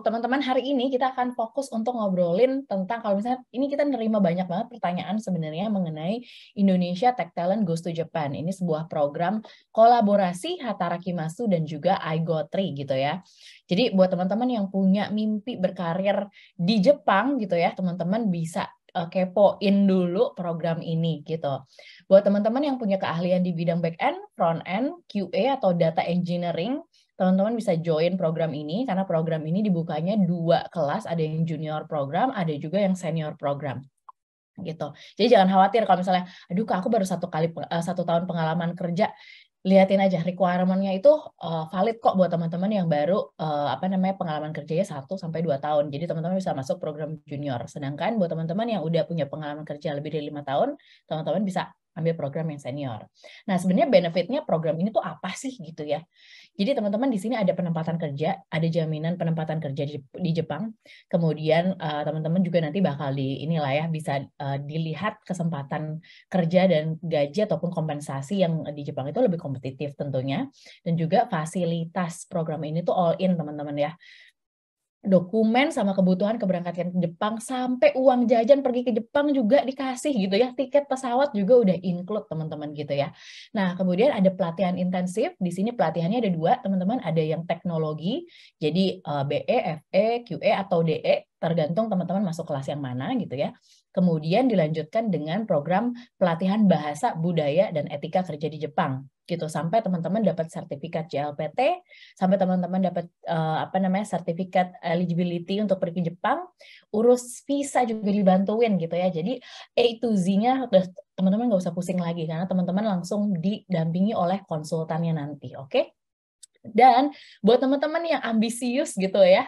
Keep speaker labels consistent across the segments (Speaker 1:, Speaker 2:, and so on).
Speaker 1: teman-teman, hari ini kita akan fokus untuk ngobrolin tentang kalau misalnya ini kita nerima banyak banget pertanyaan sebenarnya mengenai Indonesia Tech Talent Goes to Japan. Ini sebuah program kolaborasi Hataraku Masu dan juga iGo3 gitu ya. Jadi buat teman-teman yang punya mimpi berkarir di Jepang gitu ya, teman-teman bisa kepoin dulu program ini gitu. Buat teman-teman yang punya keahlian di bidang back-end, front-end, QA atau data engineering, teman-teman bisa join program ini karena program ini dibukanya 2 kelas, ada yang junior program, ada juga yang senior program gitu. Jadi jangan khawatir kalau misalnya, aduh Kak, aku baru 1 tahun pengalaman kerja. Lihatin aja requirement-nya itu valid kok buat teman-teman yang baru pengalaman kerjanya 1 sampai 2 tahun. Jadi teman-teman bisa masuk program junior. Sedangkan buat teman-teman yang udah punya pengalaman kerja lebih dari 5 tahun, teman-teman bisa ambil program yang senior. Nah, sebenarnya benefit-nya program ini tuh apa sih gitu ya. Jadi teman-teman di sini ada penempatan kerja, ada jaminan penempatan kerja di Jepang. Kemudian teman-teman juga nanti bakal bisa dilihat kesempatan kerja dan gaji ataupun kompensasi yang di Jepang itu lebih kompetitif tentunya. Dan juga fasilitas program ini tuh all in teman-teman ya. Dokumen sama kebutuhan keberangkatan ke Jepang sampai uang jajan pergi ke Jepang juga dikasih gitu ya, tiket pesawat juga udah include teman-teman gitu ya. Nah, kemudian ada pelatihan intensif. Di sini pelatihannya ada 2 teman-teman, ada yang teknologi, jadi BE, FE, QE atau DE, tergantung teman-teman masuk kelas yang mana gitu ya. Kemudian dilanjutkan dengan program pelatihan bahasa, budaya, dan etika kerja di Jepang gitu, sampai teman-teman dapat sertifikat JLPT, sampai teman-teman dapat sertifikat eligibility untuk pergi ke Jepang, urus visa juga dibantuin gitu ya. Jadi A to Z-nya teman-teman nggak usah pusing lagi karena teman-teman langsung didampingi oleh konsultannya nanti, oke? Dan buat teman-teman yang ambisius gitu ya,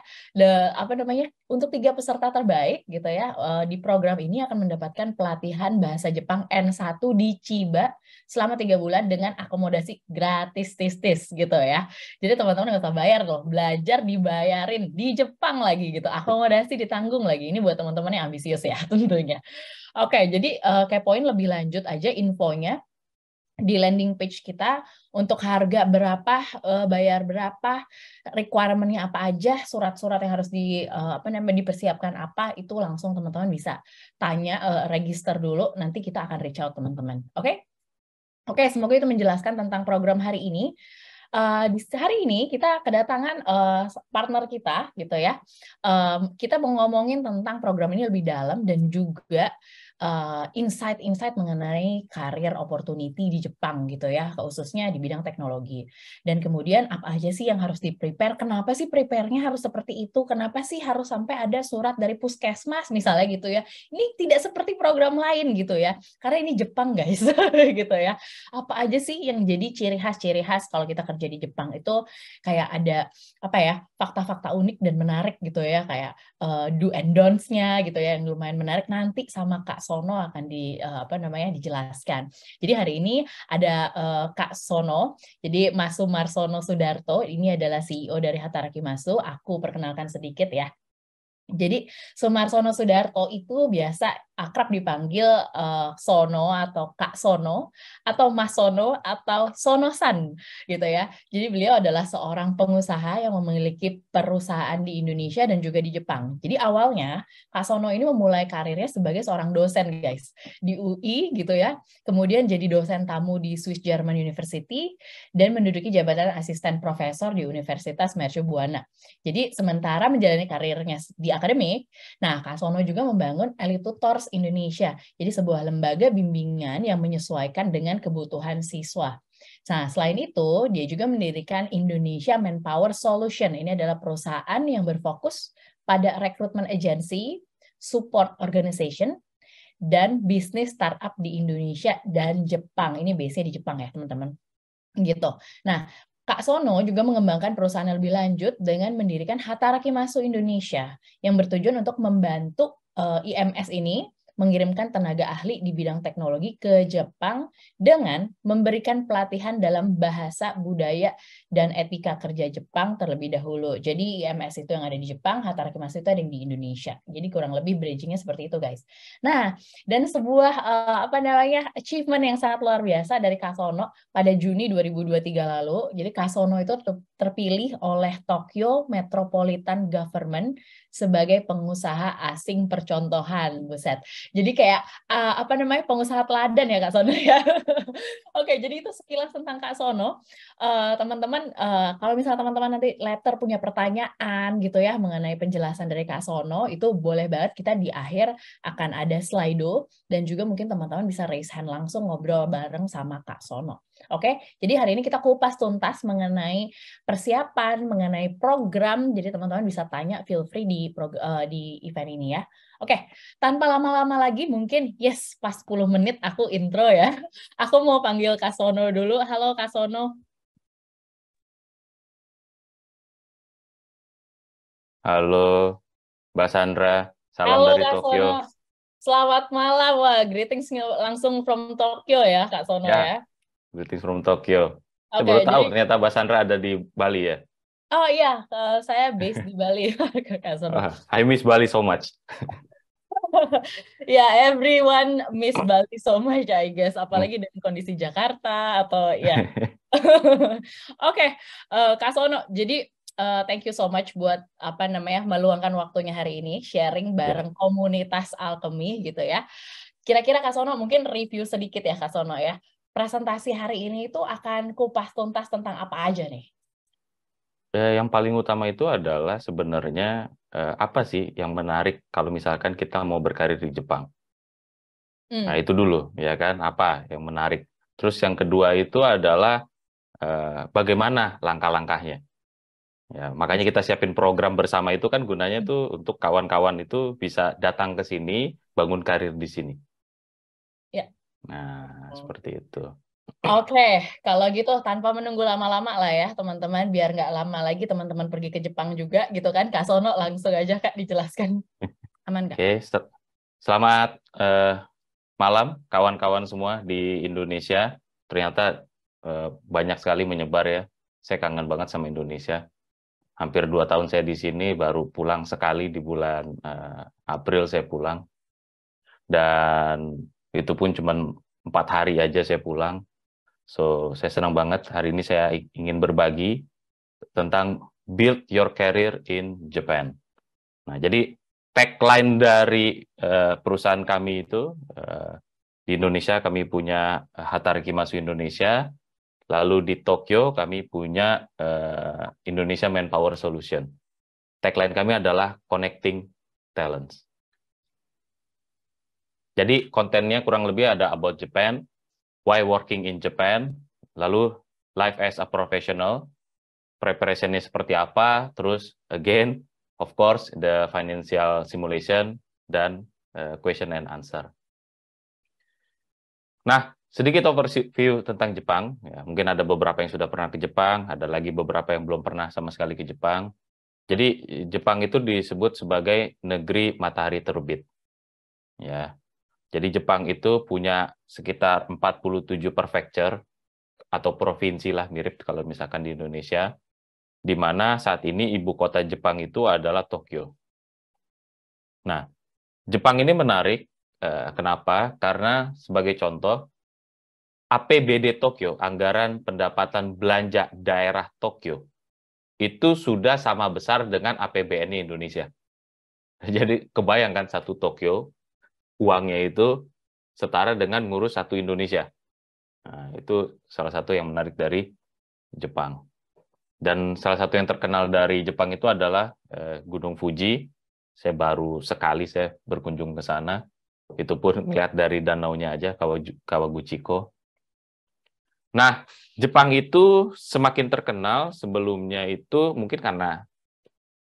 Speaker 1: untuk 3 peserta terbaik gitu ya, di program ini akan mendapatkan pelatihan bahasa Jepang N1 di Chiba selama 3 bulan dengan akomodasi gratis tis gitu ya. Jadi teman-teman nggak usah bayar loh, belajar dibayarin di Jepang lagi gitu, akomodasi ditanggung lagi. Ini buat teman-teman yang ambisius ya tentunya. Oke, jadi kepoin lebih lanjut aja infonya di landing page kita untuk harga berapa, bayar berapa, requirement-nya apa aja, surat-surat yang harus dipersiapkan apa, itu langsung teman-teman bisa tanya, register dulu, nanti kita akan reach out teman-teman. Oke? Oke, semoga itu menjelaskan tentang program hari ini. Di hari ini kita kedatangan partner kita gitu ya. Kita mau ngomongin tentang program ini lebih dalam dan juga insight-insight mengenai career opportunity di Jepang gitu ya, khususnya di bidang teknologi. Dan kemudian apa aja sih yang harus di-prepare? Kenapa sih prepare-nya harus seperti itu? Kenapa sih harus sampai ada surat dari puskesmas misalnya gitu ya? Ini tidak seperti program lain gitu ya, karena ini Jepang guys gitu ya. Apa aja sih yang jadi ciri khas kalau kita kerja di Jepang itu kayak ada fakta-fakta unik dan menarik gitu ya, kayak do and don'ts-nya gitu ya yang lumayan menarik, nanti sama Kak Sono akan dijelaskan. Jadi hari ini ada Kak Sono, jadi Mas Sumarsono Sudarto, ini adalah CEO dari Hataraku Masu. Aku perkenalkan sedikit ya. Jadi Sumarsono Sudarto itu biasa akrab dipanggil Sono atau Kak Sono atau Mas Sono atau Sono-san gitu ya. Jadi beliau adalah seorang pengusaha yang memiliki perusahaan di Indonesia dan juga di Jepang. Jadi awalnya Kak Sono ini memulai karirnya sebagai seorang dosen guys di UI gitu ya. Kemudian jadi dosen tamu di Swiss German University dan menduduki jabatan asisten profesor di Universitas Mercu Buana. Jadi sementara menjalani karirnya di akademik, nah Kak Sono juga membangun Elite Tutors Indonesia, jadi sebuah lembaga bimbingan yang menyesuaikan dengan kebutuhan siswa. Nah, selain itu, dia juga mendirikan Indonesia Manpower Solution. Ini adalah perusahaan yang berfokus pada recruitment agency, support organization, dan bisnis startup di Indonesia dan Jepang. Ini base-nya di Jepang ya, teman-teman. Gitu. Nah, Kak Sono juga mengembangkan perusahaan lebih lanjut dengan mendirikan Hataraku Masu Indonesia yang bertujuan untuk membantu IMS ini mengirimkan tenaga ahli di bidang teknologi ke Jepang dengan memberikan pelatihan dalam bahasa, budaya, dan etika kerja Jepang terlebih dahulu. Jadi IMS itu yang ada di Jepang, Hataraku Masu itu ada yang di Indonesia. Jadi kurang lebih bridging-nya seperti itu, guys. Nah, dan sebuah achievement yang sangat luar biasa dari Kak Sono pada Juni 2023 lalu. Jadi Kak Sono itu terpilih oleh Tokyo Metropolitan Government sebagai pengusaha asing percontohan. Buset. Jadi kayak apa namanya, pengusaha teladan ya Kak Sono ya. Oke, jadi itu sekilas tentang Kak Sono. Teman-teman, kalau misalnya teman-teman nanti later punya pertanyaan gitu ya mengenai penjelasan dari Kak Sono, itu boleh banget, kita di akhir akan ada Slido dan juga mungkin teman-teman bisa raise hand langsung ngobrol bareng sama Kak Sono. Oke, jadi hari ini kita kupas tuntas mengenai persiapan, mengenai program, jadi teman-teman bisa tanya, feel free di event ini ya. Oke, tanpa lama-lama lagi, mungkin yes, pas 10 menit aku intro ya. Aku mau panggil Kak Sono dulu. Halo Kak Sono.
Speaker 2: Halo, Mbak Sandra. Salam
Speaker 1: Halo
Speaker 2: dari
Speaker 1: Kak Sono.
Speaker 2: Tokyo.
Speaker 1: Selamat malam. Wah, greetings langsung from Tokyo ya Kak Sono
Speaker 2: Ya,
Speaker 1: ya.
Speaker 2: greetings from Tokyo. Saya
Speaker 1: Oke,
Speaker 2: baru tahu
Speaker 1: jadi
Speaker 2: ternyata Mbak Sandra ada di Bali ya.
Speaker 1: oh iya, saya base di Bali Kak Sono.
Speaker 2: I miss Bali so much.
Speaker 1: Ya, everyone miss Bali so much, I guess. Apalagi dengan kondisi Jakarta atau ya. Oke, Kak Sono. Jadi thank you so much buat apa namanya meluangkan waktunya hari ini sharing
Speaker 2: Ya,
Speaker 1: bareng komunitas alkemi gitu ya. Kira-kira Kak Sono mungkin review sedikit ya Kak Sono ya. Presentasi hari ini itu akan kupas tuntas tentang apa aja nih?
Speaker 2: yang paling utama itu adalah sebenarnya apa sih yang menarik kalau misalkan kita mau berkarir di Jepang. Nah,
Speaker 1: Hmm.
Speaker 2: itu dulu, ya kan? Apa yang menarik. Terus yang kedua itu adalah bagaimana langkah-langkahnya. Ya, makanya kita siapin program bersama itu kan gunanya tuh untuk kawan-kawan itu bisa datang ke sini, bangun karir di sini.
Speaker 1: Ya.
Speaker 2: Nah, seperti itu.
Speaker 1: Oke, kalau gitu tanpa menunggu lama-lama lah ya teman-teman, biar nggak lama lagi teman-teman pergi ke Jepang juga gitu kan. Kak Sono langsung aja Kak dijelaskan. Aman nggak?
Speaker 2: Oke, selamat malam kawan-kawan semua di Indonesia. Ternyata banyak sekali menyebar ya. Saya kangen banget sama Indonesia. Hampir 2 tahun saya di sini, baru pulang sekali di bulan April saya pulang. Dan itu pun cuma 4 hari aja saya pulang. So, saya senang banget hari ini saya ingin berbagi tentang build your career in Japan. Nah, jadi tagline dari perusahaan kami itu di Indonesia kami punya Hatari Kimasu Indonesia, lalu di Tokyo kami punya Indonesia Manpower Solution. Tagline kami adalah Connecting Talents. Jadi kontennya kurang lebih ada about Japan, why working in Japan, lalu life as a professional, preparationnya seperti apa, terus again, of course, the financial simulation, dan question and answer. Nah, sedikit overview tentang Jepang. Ya, mungkin ada beberapa yang sudah pernah ke Jepang, ada lagi beberapa yang belum pernah sama sekali ke Jepang. Jadi, Jepang itu disebut sebagai negeri matahari terbit. Ya, jadi Jepang itu punya sekitar 47 prefecture, atau provinsi lah, mirip kalau misalkan di Indonesia, di mana saat ini ibu kota Jepang itu adalah Tokyo. Nah, Jepang ini menarik, kenapa? Karena sebagai contoh, APBD Tokyo, anggaran pendapatan belanja daerah Tokyo, itu sudah sama besar dengan APBN Indonesia. Jadi kebayangkan satu Tokyo, uangnya itu setara dengan ngurus satu Indonesia. Nah, itu salah satu yang menarik dari Jepang. Dan salah satu yang terkenal dari Jepang itu adalah Gunung Fuji. Saya baru sekali saya berkunjung ke sana. Itu pun melihat dari danaunya aja, Kawaguchiko. Nah, Jepang itu semakin terkenal sebelumnya itu mungkin karena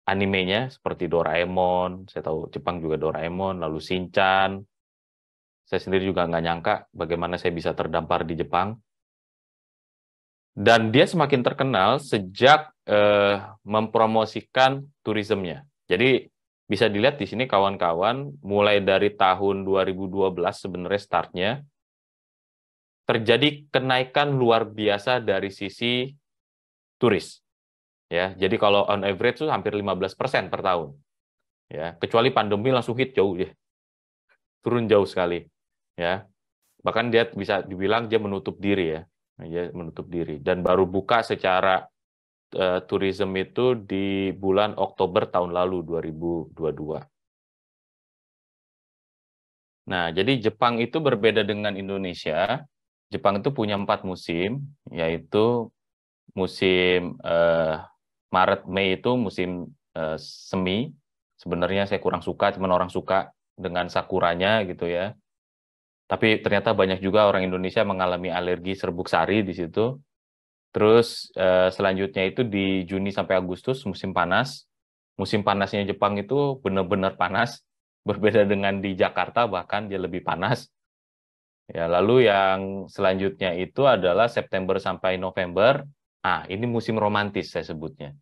Speaker 2: animenya seperti Doraemon. Saya tahu Jepang juga Doraemon, lalu Shinchan. Saya sendiri juga nggak nyangka bagaimana saya bisa terdampar di Jepang. Dan dia semakin terkenal sejak mempromosikan turismenya. Jadi bisa dilihat di sini kawan-kawan, mulai dari tahun 2012 sebenarnya startnya, terjadi kenaikan luar biasa dari sisi turis. Ya, jadi kalau on average itu hampir 15% per tahun. Ya, kecuali pandemi langsung hit jauh ya. Turun jauh sekali. Ya. Bahkan dia bisa dibilang dia menutup diri ya. Dia menutup diri dan baru buka secara tourism itu di bulan Oktober tahun lalu 2022. Nah, jadi Jepang itu berbeda dengan Indonesia. Jepang itu punya 4 musim, yaitu musim Maret, Mei itu musim semi. Sebenarnya saya kurang suka, cuman orang suka dengan sakuranya gitu ya. Tapi ternyata banyak juga orang Indonesia mengalami alergi serbuk sari di situ. Terus selanjutnya itu di Juni sampai Agustus musim panas. Musim panasnya Jepang itu benar-benar panas, berbeda dengan di Jakarta bahkan dia lebih panas. Ya, lalu yang selanjutnya itu adalah September sampai November. Ah, ini musim romantis saya sebutnya.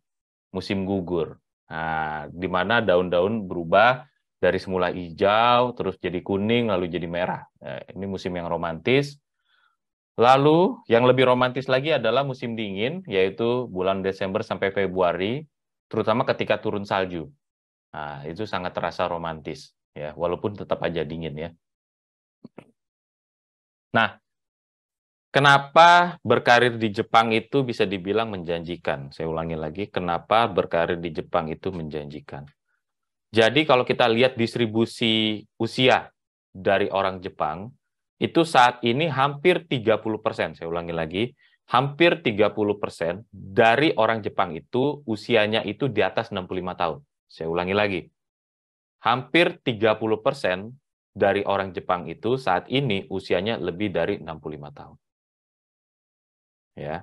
Speaker 2: Musim gugur. Nah, di mana daun-daun berubah dari semula hijau, terus jadi kuning, lalu jadi merah. Ini musim yang romantis. Lalu yang lebih romantis lagi adalah musim dingin, yaitu bulan Desember sampai Februari, terutama ketika turun salju. Nah, itu sangat terasa romantis, ya, walaupun tetap aja dingin ya. Nah, kenapa berkarir di Jepang itu bisa dibilang menjanjikan? Saya ulangi lagi, kenapa berkarir di Jepang itu menjanjikan? Jadi kalau kita lihat distribusi usia dari orang Jepang, itu saat ini hampir 30%, saya ulangi lagi, hampir 30% dari orang Jepang itu usianya itu di atas 65 tahun. Saya ulangi lagi, hampir 30% dari orang Jepang itu saat ini usianya lebih dari 65 tahun. Ya.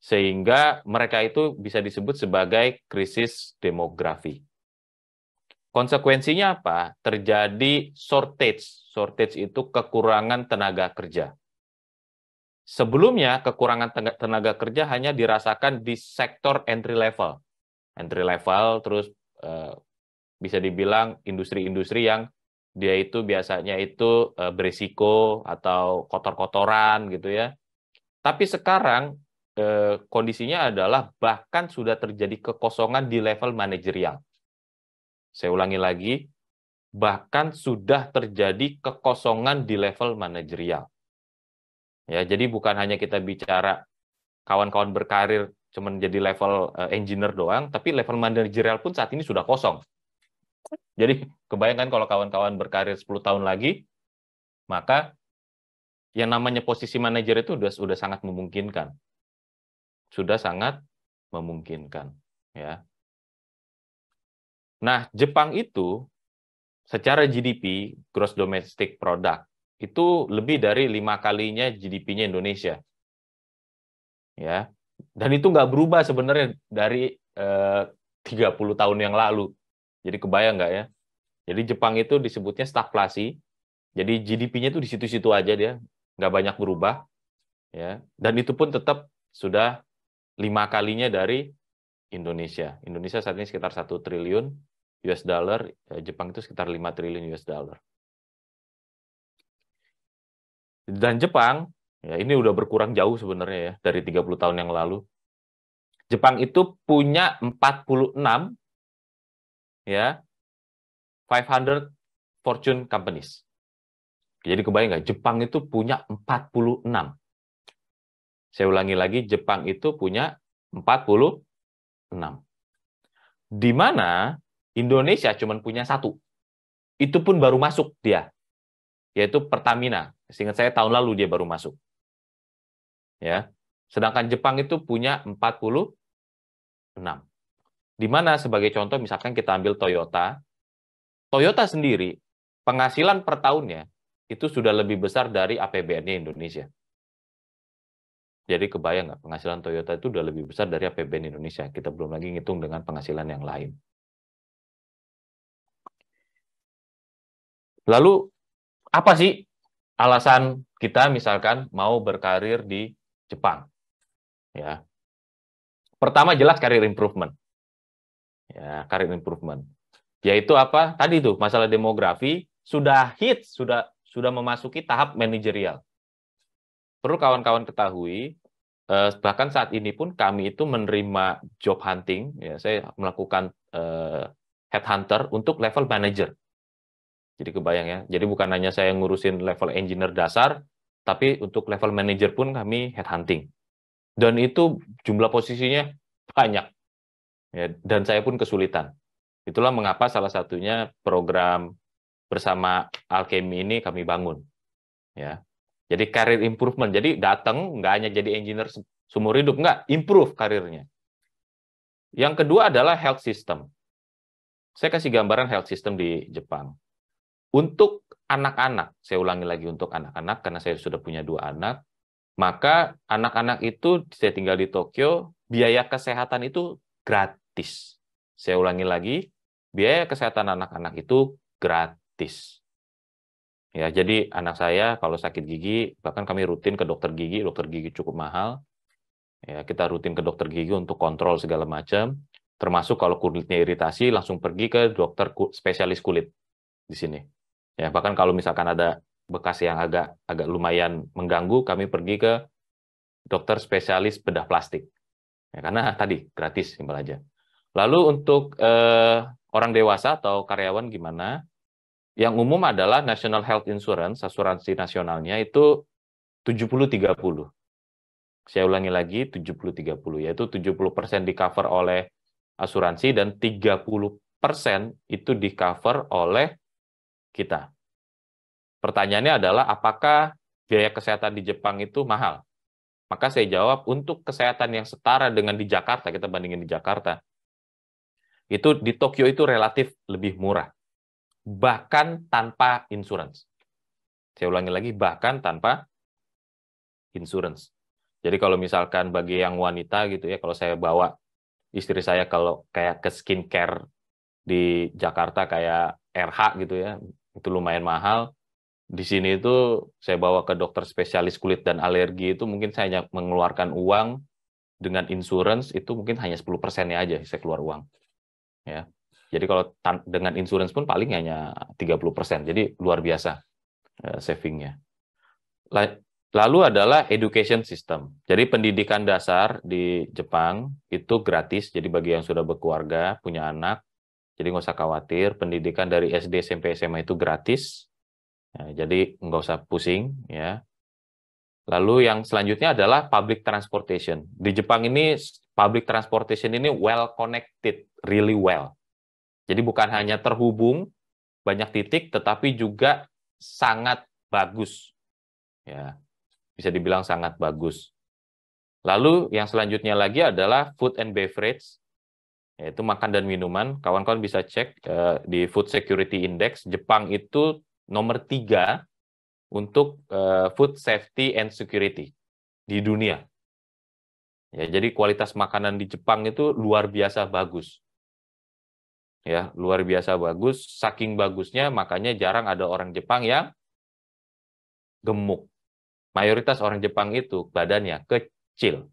Speaker 2: Sehingga mereka itu bisa disebut sebagai krisis demografi. Konsekuensinya apa? Terjadi shortage. Shortage itu kekurangan tenaga kerja. Sebelumnya kekurangan tenaga kerja hanya dirasakan di sektor entry level. Entry level terus bisa dibilang industri-industri yang dia itu biasanya itu berisiko atau kotor-kotoran gitu ya. Tapi sekarang kondisinya adalah bahkan sudah terjadi kekosongan di level manajerial. Saya ulangi lagi, bahkan sudah terjadi kekosongan di level manajerial. Ya, jadi bukan hanya kita bicara kawan-kawan berkarir cuma jadi level engineer doang, tapi level manajerial pun saat ini sudah kosong. Jadi kebayangkan kalau kawan-kawan berkarir 10 tahun lagi, maka yang namanya posisi manajer itu sudah sangat memungkinkan. Sudah sangat memungkinkan, ya. Nah, Jepang itu secara GDP, Gross Domestic Product, itu lebih dari 5 kalinya GDP-nya Indonesia. Ya. Dan itu nggak berubah sebenarnya dari 30 tahun yang lalu. Jadi kebayang nggak ya? Jadi Jepang itu disebutnya stagflasi. Jadi GDP-nya itu di situ-situ aja dia, nggak banyak berubah. Ya. Dan itu pun tetap sudah 5 kalinya dari Indonesia. Indonesia saat ini sekitar 1 triliun US dollar, Jepang itu sekitar 5 triliun US dollar. Dan Jepang, ya ini udah berkurang jauh sebenarnya ya, dari 30 tahun yang lalu. Jepang itu punya 46 ya 500 Fortune companies. Jadi kebayang nggak, Jepang itu punya 46. Saya ulangi lagi, Jepang itu punya 46. Di mana Indonesia cuma punya 1. Itu pun baru masuk dia, yaitu Pertamina. Seingat saya tahun lalu dia baru masuk. Ya. Sedangkan Jepang itu punya 46. Di mana sebagai contoh misalkan kita ambil Toyota. Toyota sendiri penghasilan per tahunnya itu sudah lebih besar dari APBN-nya Indonesia. Jadi kebayang nggak, penghasilan Toyota itu sudah lebih besar dari APBN Indonesia. Kita belum lagi ngitung dengan penghasilan yang lain. Lalu apa sih alasan kita misalkan mau berkarir di Jepang? Ya. Pertama jelas karir improvement. Ya, karir improvement. Yaitu apa? Tadi tuh masalah demografi sudah hits, sudah memasuki tahap manajerial. Perlu kawan-kawan ketahui, bahkan saat ini pun kami itu menerima job hunting, ya, saya melakukan headhunter untuk level manager. Jadi kebayang ya, jadi bukan hanya saya ngurusin level engineer dasar, tapi untuk level manager pun kami headhunting. Dan itu jumlah posisinya banyak. Ya, dan saya pun kesulitan. Itulah mengapa salah satunya program bersama Alkemi ini kami bangun. Ya, jadi career improvement. Jadi datang nggak hanya jadi engineer seumur hidup, nggak, improve karirnya. Yang kedua adalah health system. Saya kasih gambaran health system di Jepang. Untuk anak-anak, saya ulangi lagi untuk anak-anak, karena saya sudah punya 2 anak, maka anak-anak itu, saya tinggal di Tokyo, biaya kesehatan itu gratis. Saya ulangi lagi, biaya kesehatan anak-anak itu gratis. Ya, jadi anak saya kalau sakit gigi, bahkan kami rutin ke dokter gigi cukup mahal. Ya, kita rutin ke dokter gigi untuk kontrol segala macam, termasuk kalau kulitnya iritasi, langsung pergi ke dokter spesialis kulit di sini. Ya, bahkan kalau misalkan ada bekas yang agak lumayan mengganggu, kami pergi ke dokter spesialis bedah plastik. Ya, karena tadi gratis, simpel aja. Lalu untuk orang dewasa atau karyawan gimana? Yang umum adalah National Health Insurance, asuransi nasionalnya itu 70-30. Saya ulangi lagi, 70-30, yaitu 70% di cover oleh asuransi dan 30% itu di cover oleh kita. Pertanyaannya adalah apakah biaya kesehatan di Jepang itu mahal? Maka saya jawab, untuk kesehatan yang setara dengan di Jakarta, kita bandingin di Jakarta, itu di Tokyo itu relatif lebih murah. Bahkan tanpa insurance. Saya ulangi lagi, bahkan tanpa insurance. Jadi kalau misalkan bagi yang wanita gitu ya, kalau saya bawa istri saya kalau kayak ke skincare di Jakarta kayak RH gitu ya, itu lumayan mahal. Di sini itu saya bawa ke dokter spesialis kulit dan alergi itu mungkin saya hanya mengeluarkan uang, dengan insurance itu mungkin hanya 10%-nya aja saya keluar uang. Ya. Jadi kalau dengan insurance pun paling hanya 30%. Jadi luar biasa savingnya. Lalu adalah education system. Jadi pendidikan dasar di Jepang itu gratis. Jadi bagi yang sudah berkeluarga, punya anak, jadi nggak usah khawatir. Pendidikan dari SD, SMP, SMA itu gratis. Ya, jadi nggak usah pusing. Ya. Lalu yang selanjutnya adalah public transportation. Di Jepang ini public transportation ini well connected, really well. Jadi bukan hanya terhubung banyak titik, tetapi juga sangat bagus. Ya, bisa dibilang sangat bagus. Lalu yang selanjutnya lagi adalah food and beverage, yaitu makan dan minuman. Kawan-kawan bisa cek di Food Security Index, Jepang itu nomor 3 untuk food safety and security di dunia. Ya, jadi kualitas makanan di Jepang itu luar biasa bagus. Ya, luar biasa bagus. Saking bagusnya, makanya jarang ada orang Jepang yang gemuk. Mayoritas orang Jepang itu badannya kecil.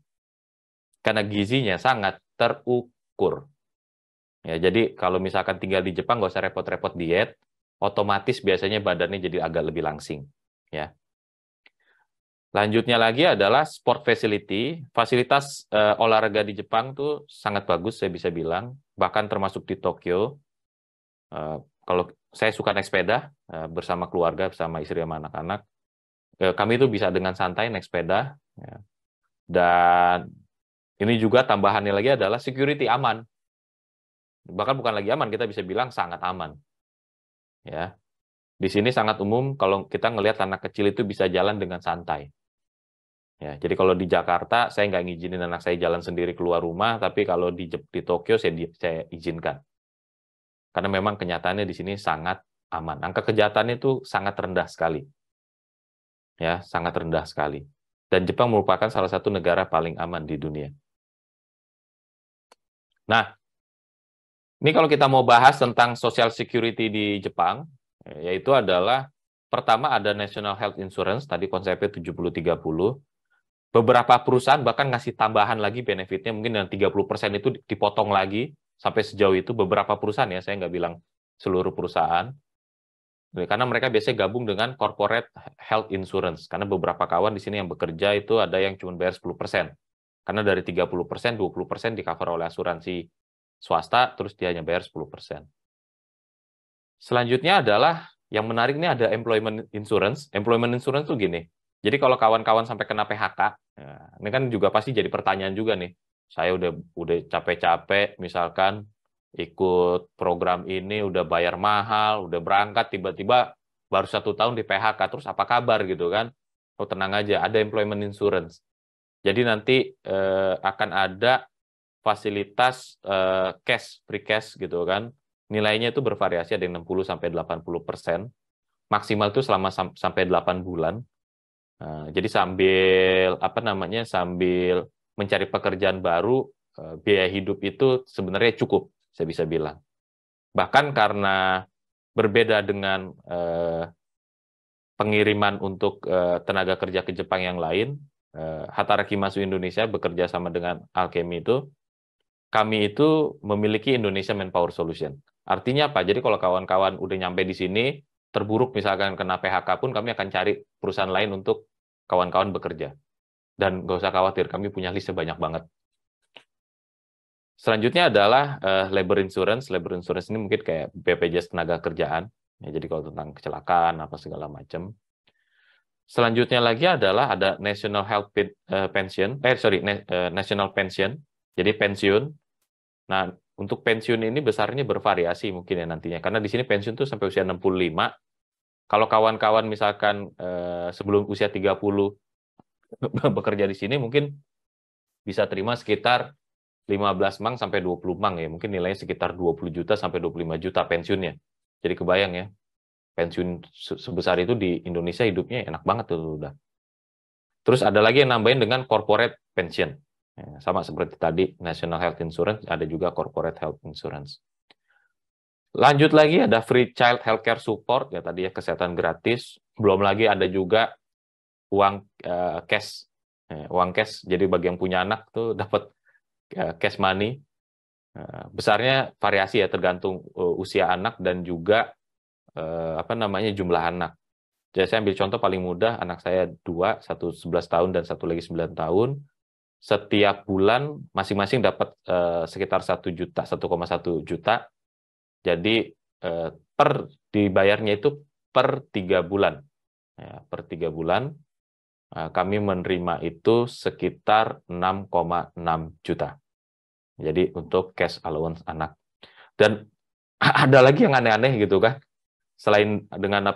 Speaker 2: Karena gizinya sangat terukur. Ya, jadi kalau misalkan tinggal di Jepang, nggak usah repot-repot diet, otomatis biasanya badannya jadi agak lebih langsing. Ya. Lanjutnya lagi adalah sport facility. Fasilitas olahraga di Jepang tuh sangat bagus, saya bisa bilang. Bahkan termasuk di Tokyo. Kalau saya suka naik sepeda bersama keluarga, bersama istri sama anak-anak, kami itu bisa dengan santai naik sepeda. Ya. Dan ini juga tambahannya lagi adalah security aman. Bahkan bukan lagi aman, kita bisa bilang sangat aman. Ya. Di sini sangat umum kalau kita ngelihat anak kecil itu bisa jalan dengan santai. Ya, jadi kalau di Jakarta, saya nggak ngizinin anak saya jalan sendiri keluar rumah, tapi kalau di Tokyo saya izinkan. Karena memang kenyataannya di sini sangat aman. Angka kejahatannya itu sangat rendah sekali. Ya, sangat rendah sekali. Dan Jepang merupakan salah satu negara paling aman di dunia. Nah, ini kalau kita mau bahas tentang social security di Jepang, yaitu adalah pertama ada National Health Insurance, tadi konsepnya 70-30. Beberapa perusahaan bahkan ngasih tambahan lagi benefitnya, mungkin dengan 30% itu dipotong lagi, sampai sejauh itu beberapa perusahaan ya, saya nggak bilang seluruh perusahaan. Karena mereka biasanya gabung dengan corporate health insurance, karena beberapa kawan di sini yang bekerja itu ada yang cuma bayar 10%. Karena dari 30%, 20% di-cover oleh asuransi swasta, terus dia hanya bayar 10%. Selanjutnya adalah, yang menarik ini ada employment insurance. Employment insurance itu gini, jadi kalau kawan-kawan sampai kena PHK, ya, ini kan juga pasti jadi pertanyaan juga nih. saya udah capek-capek, misalkan ikut program ini, udah bayar mahal, udah berangkat, tiba-tiba baru 1 tahun di PHK, terus apa kabar gitu kan? Oh tenang aja, ada employment insurance. Jadi nanti akan ada fasilitas cash, free cash gitu kan. Nilainya itu bervariasi, ada yang 60-80%. Maksimal itu selama sampai 8 bulan. Jadi sambil mencari pekerjaan baru, biaya hidup itu sebenarnya cukup, saya bisa bilang. Bahkan karena berbeda dengan pengiriman untuk tenaga kerja ke Jepang yang lain, Hatarashi Masu Indonesia bekerja sama dengan Alchemy itu, kami itu memiliki Indonesia Manpower Solution. Artinya apa? Jadi kalau kawan-kawan udah nyampe di sini, terburuk misalkan kena PHK pun, kami akan cari perusahaan lain untuk kawan-kawan bekerja. Dan nggak usah khawatir, kami punya list banyak banget. Selanjutnya adalah labor insurance. Labor insurance ini mungkin kayak BPJS tenaga kerjaan. Ya, jadi kalau tentang kecelakaan, apa segala macam. Selanjutnya lagi adalah ada National Health Pension. National Pension. Jadi pensiun. Nah, untuk pensiun ini besarnya bervariasi mungkin ya nantinya. Karena di sini pensiun tuh sampai usia 65. Kalau kawan-kawan misalkan sebelum usia 30 bekerja di sini, mungkin bisa terima sekitar 15 mang sampai 20 mang ya. Mungkin nilainya sekitar 20 juta sampai 25 juta pensiunnya. Jadi kebayang ya, pensiun sebesar itu di Indonesia hidupnya enak banget tuh udah. Terus ada lagi yang nambahin dengan corporate pension. Ya, sama seperti tadi, National Health Insurance, ada juga corporate health insurance. Lanjut lagi ada free child healthcare support, ya tadi ya kesehatan gratis. Belum lagi ada juga uang cash. Uang cash, jadi bagi yang punya anak tuh dapat cash money. Besarnya variasi ya, tergantung usia anak dan juga jumlah anak. Jadi saya ambil contoh paling mudah, anak saya 2, satu 11 tahun dan satu lagi 9 tahun. Setiap bulan masing-masing dapat sekitar 1 juta, 1,1 juta. Jadi dibayarnya itu per 3 bulan. Ya, per 3 bulan kami menerima itu sekitar 6,6 juta. Jadi untuk cash allowance anak. Dan ada lagi yang aneh-aneh gitu kan. Selain dengan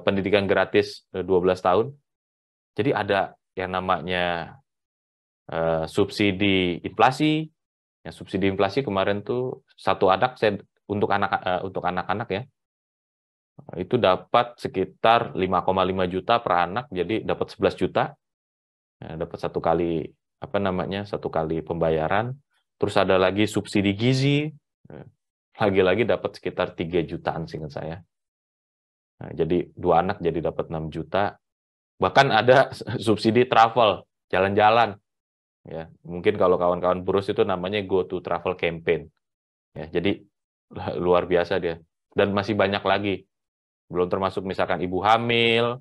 Speaker 2: pendidikan gratis 12 tahun. Jadi ada yang namanya subsidi inflasi. Ya, subsidi inflasi kemarin tuh satu anak untuk anak-anak ya. Itu dapat sekitar 5,5 juta per anak, jadi dapat 11 juta. Ya, dapat satu kali pembayaran. Terus ada lagi subsidi gizi. Lagi-lagi dapat sekitar 3 jutaan seingat saya. Nah, jadi 2 anak jadi dapat 6 juta. Bahkan ada subsidi travel, jalan-jalan. Ya, mungkin kalau kawan-kawan Burus itu namanya Go to Travel Campaign. Ya, jadi luar biasa dia. Dan masih banyak lagi. Belum termasuk misalkan ibu hamil,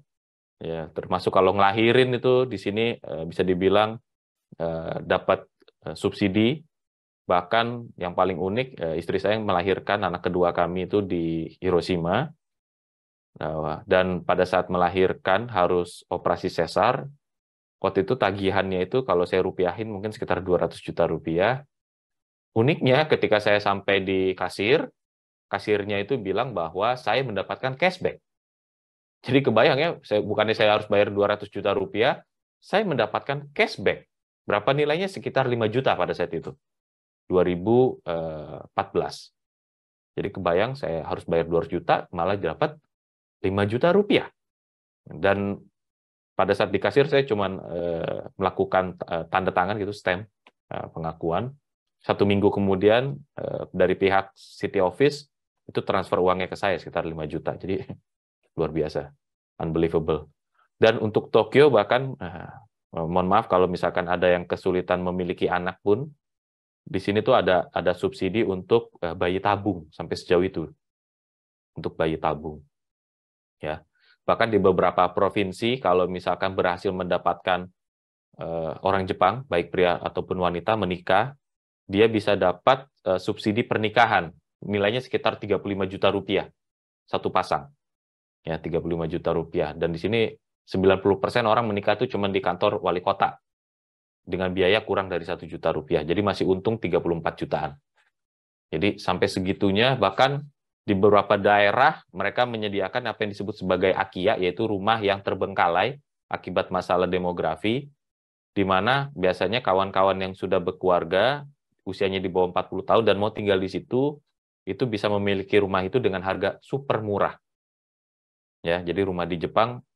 Speaker 2: ya, termasuk kalau ngelahirin itu di sini bisa dibilang dapat subsidi. Bahkan yang paling unik, istri saya yang melahirkan anak kedua kami itu di Hiroshima. Dan pada saat melahirkan harus operasi sesar. Waktu itu tagihannya itu kalau saya rupiahin mungkin sekitar 200 juta rupiah. Uniknya ketika saya sampai di kasirnya itu bilang bahwa saya mendapatkan cashback. Jadi kebayang ya, bukannya saya harus bayar 200 juta rupiah, saya mendapatkan cashback. Berapa nilainya? Sekitar 5 juta pada saat itu. 2014. Jadi kebayang saya harus bayar 200 juta, malah dapat 5 juta rupiah. Dan pada saat di kasir saya cuma melakukan tanda tangan gitu, stamp pengakuan. 1 minggu kemudian dari pihak City Office itu transfer uangnya ke saya sekitar 5 juta. Jadi luar biasa, unbelievable. Dan untuk Tokyo bahkan mohon maaf kalau misalkan ada yang kesulitan memiliki anak pun, di sini tuh ada subsidi untuk bayi tabung sampai sejauh itu. Untuk bayi tabung. Ya. Bahkan di beberapa provinsi kalau misalkan berhasil mendapatkan orang Jepang, baik pria ataupun wanita menikah, dia bisa dapat subsidi pernikahan, nilainya sekitar 35 juta rupiah satu pasang. Ya, 35 juta rupiah. Dan di sini 90% orang menikah itu cuma di kantor wali kota. dengan biaya kurang dari 1 juta rupiah. Jadi masih untung 34 jutaan. Jadi sampai segitunya, bahkan di beberapa daerah mereka menyediakan apa yang disebut sebagai AKIA, yaitu rumah yang terbengkalai akibat masalah demografi, di mana biasanya kawan-kawan yang sudah berkeluarga, usianya di bawah 40 tahun dan mau tinggal di situ, itu bisa memiliki rumah itu dengan harga super murah. Ya, jadi rumah di Jepang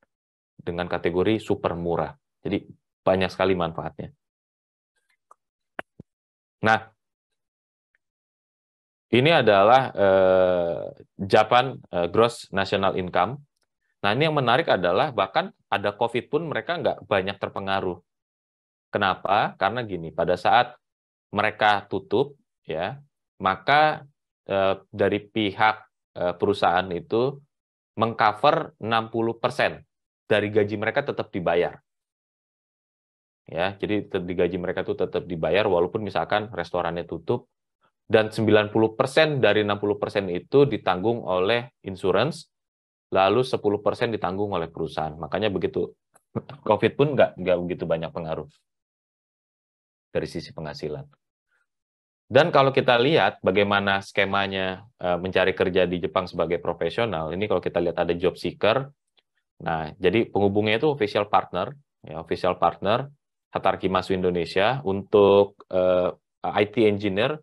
Speaker 2: dengan kategori super murah. Jadi banyak sekali manfaatnya. Nah, ini adalah Japan Gross National Income. Nah, ini yang menarik adalah bahkan ada COVID pun mereka nggak banyak terpengaruh. Kenapa? Karena gini, pada saat mereka tutup, ya, maka dari pihak perusahaan itu mengcover 60% dari gaji mereka tetap dibayar. Ya, jadi di gaji mereka itu tetap dibayar walaupun misalkan restorannya tutup, dan 90% dari 60% itu ditanggung oleh insurance, lalu 10% ditanggung oleh perusahaan. Makanya begitu COVID pun nggak begitu banyak pengaruh dari sisi penghasilan. Dan kalau kita lihat bagaimana skemanya mencari kerja di Jepang sebagai profesional, ini kalau kita lihat ada job seeker. Nah, jadi penghubungnya itu official partner, ya, official partner Hataraki Masu Indonesia. Untuk IT engineer,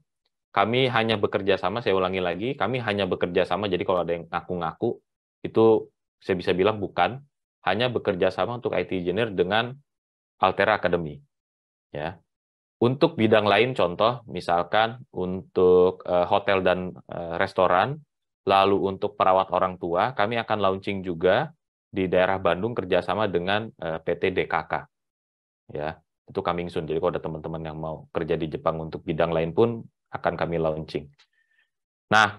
Speaker 2: kami hanya bekerja sama, saya ulangi lagi, kami hanya bekerja sama, jadi kalau ada yang ngaku-ngaku, itu saya bisa bilang bukan, hanya bekerja sama untuk IT engineer dengan Altera Academy. Ya. Untuk bidang lain, contoh, misalkan untuk hotel dan restoran, lalu untuk perawat orang tua, kami akan launching juga di daerah Bandung kerjasama dengan PT DKK. Ya, itu coming soon. Jadi kalau ada teman-teman yang mau kerja di Jepang untuk bidang lain pun akan kami launching. Nah,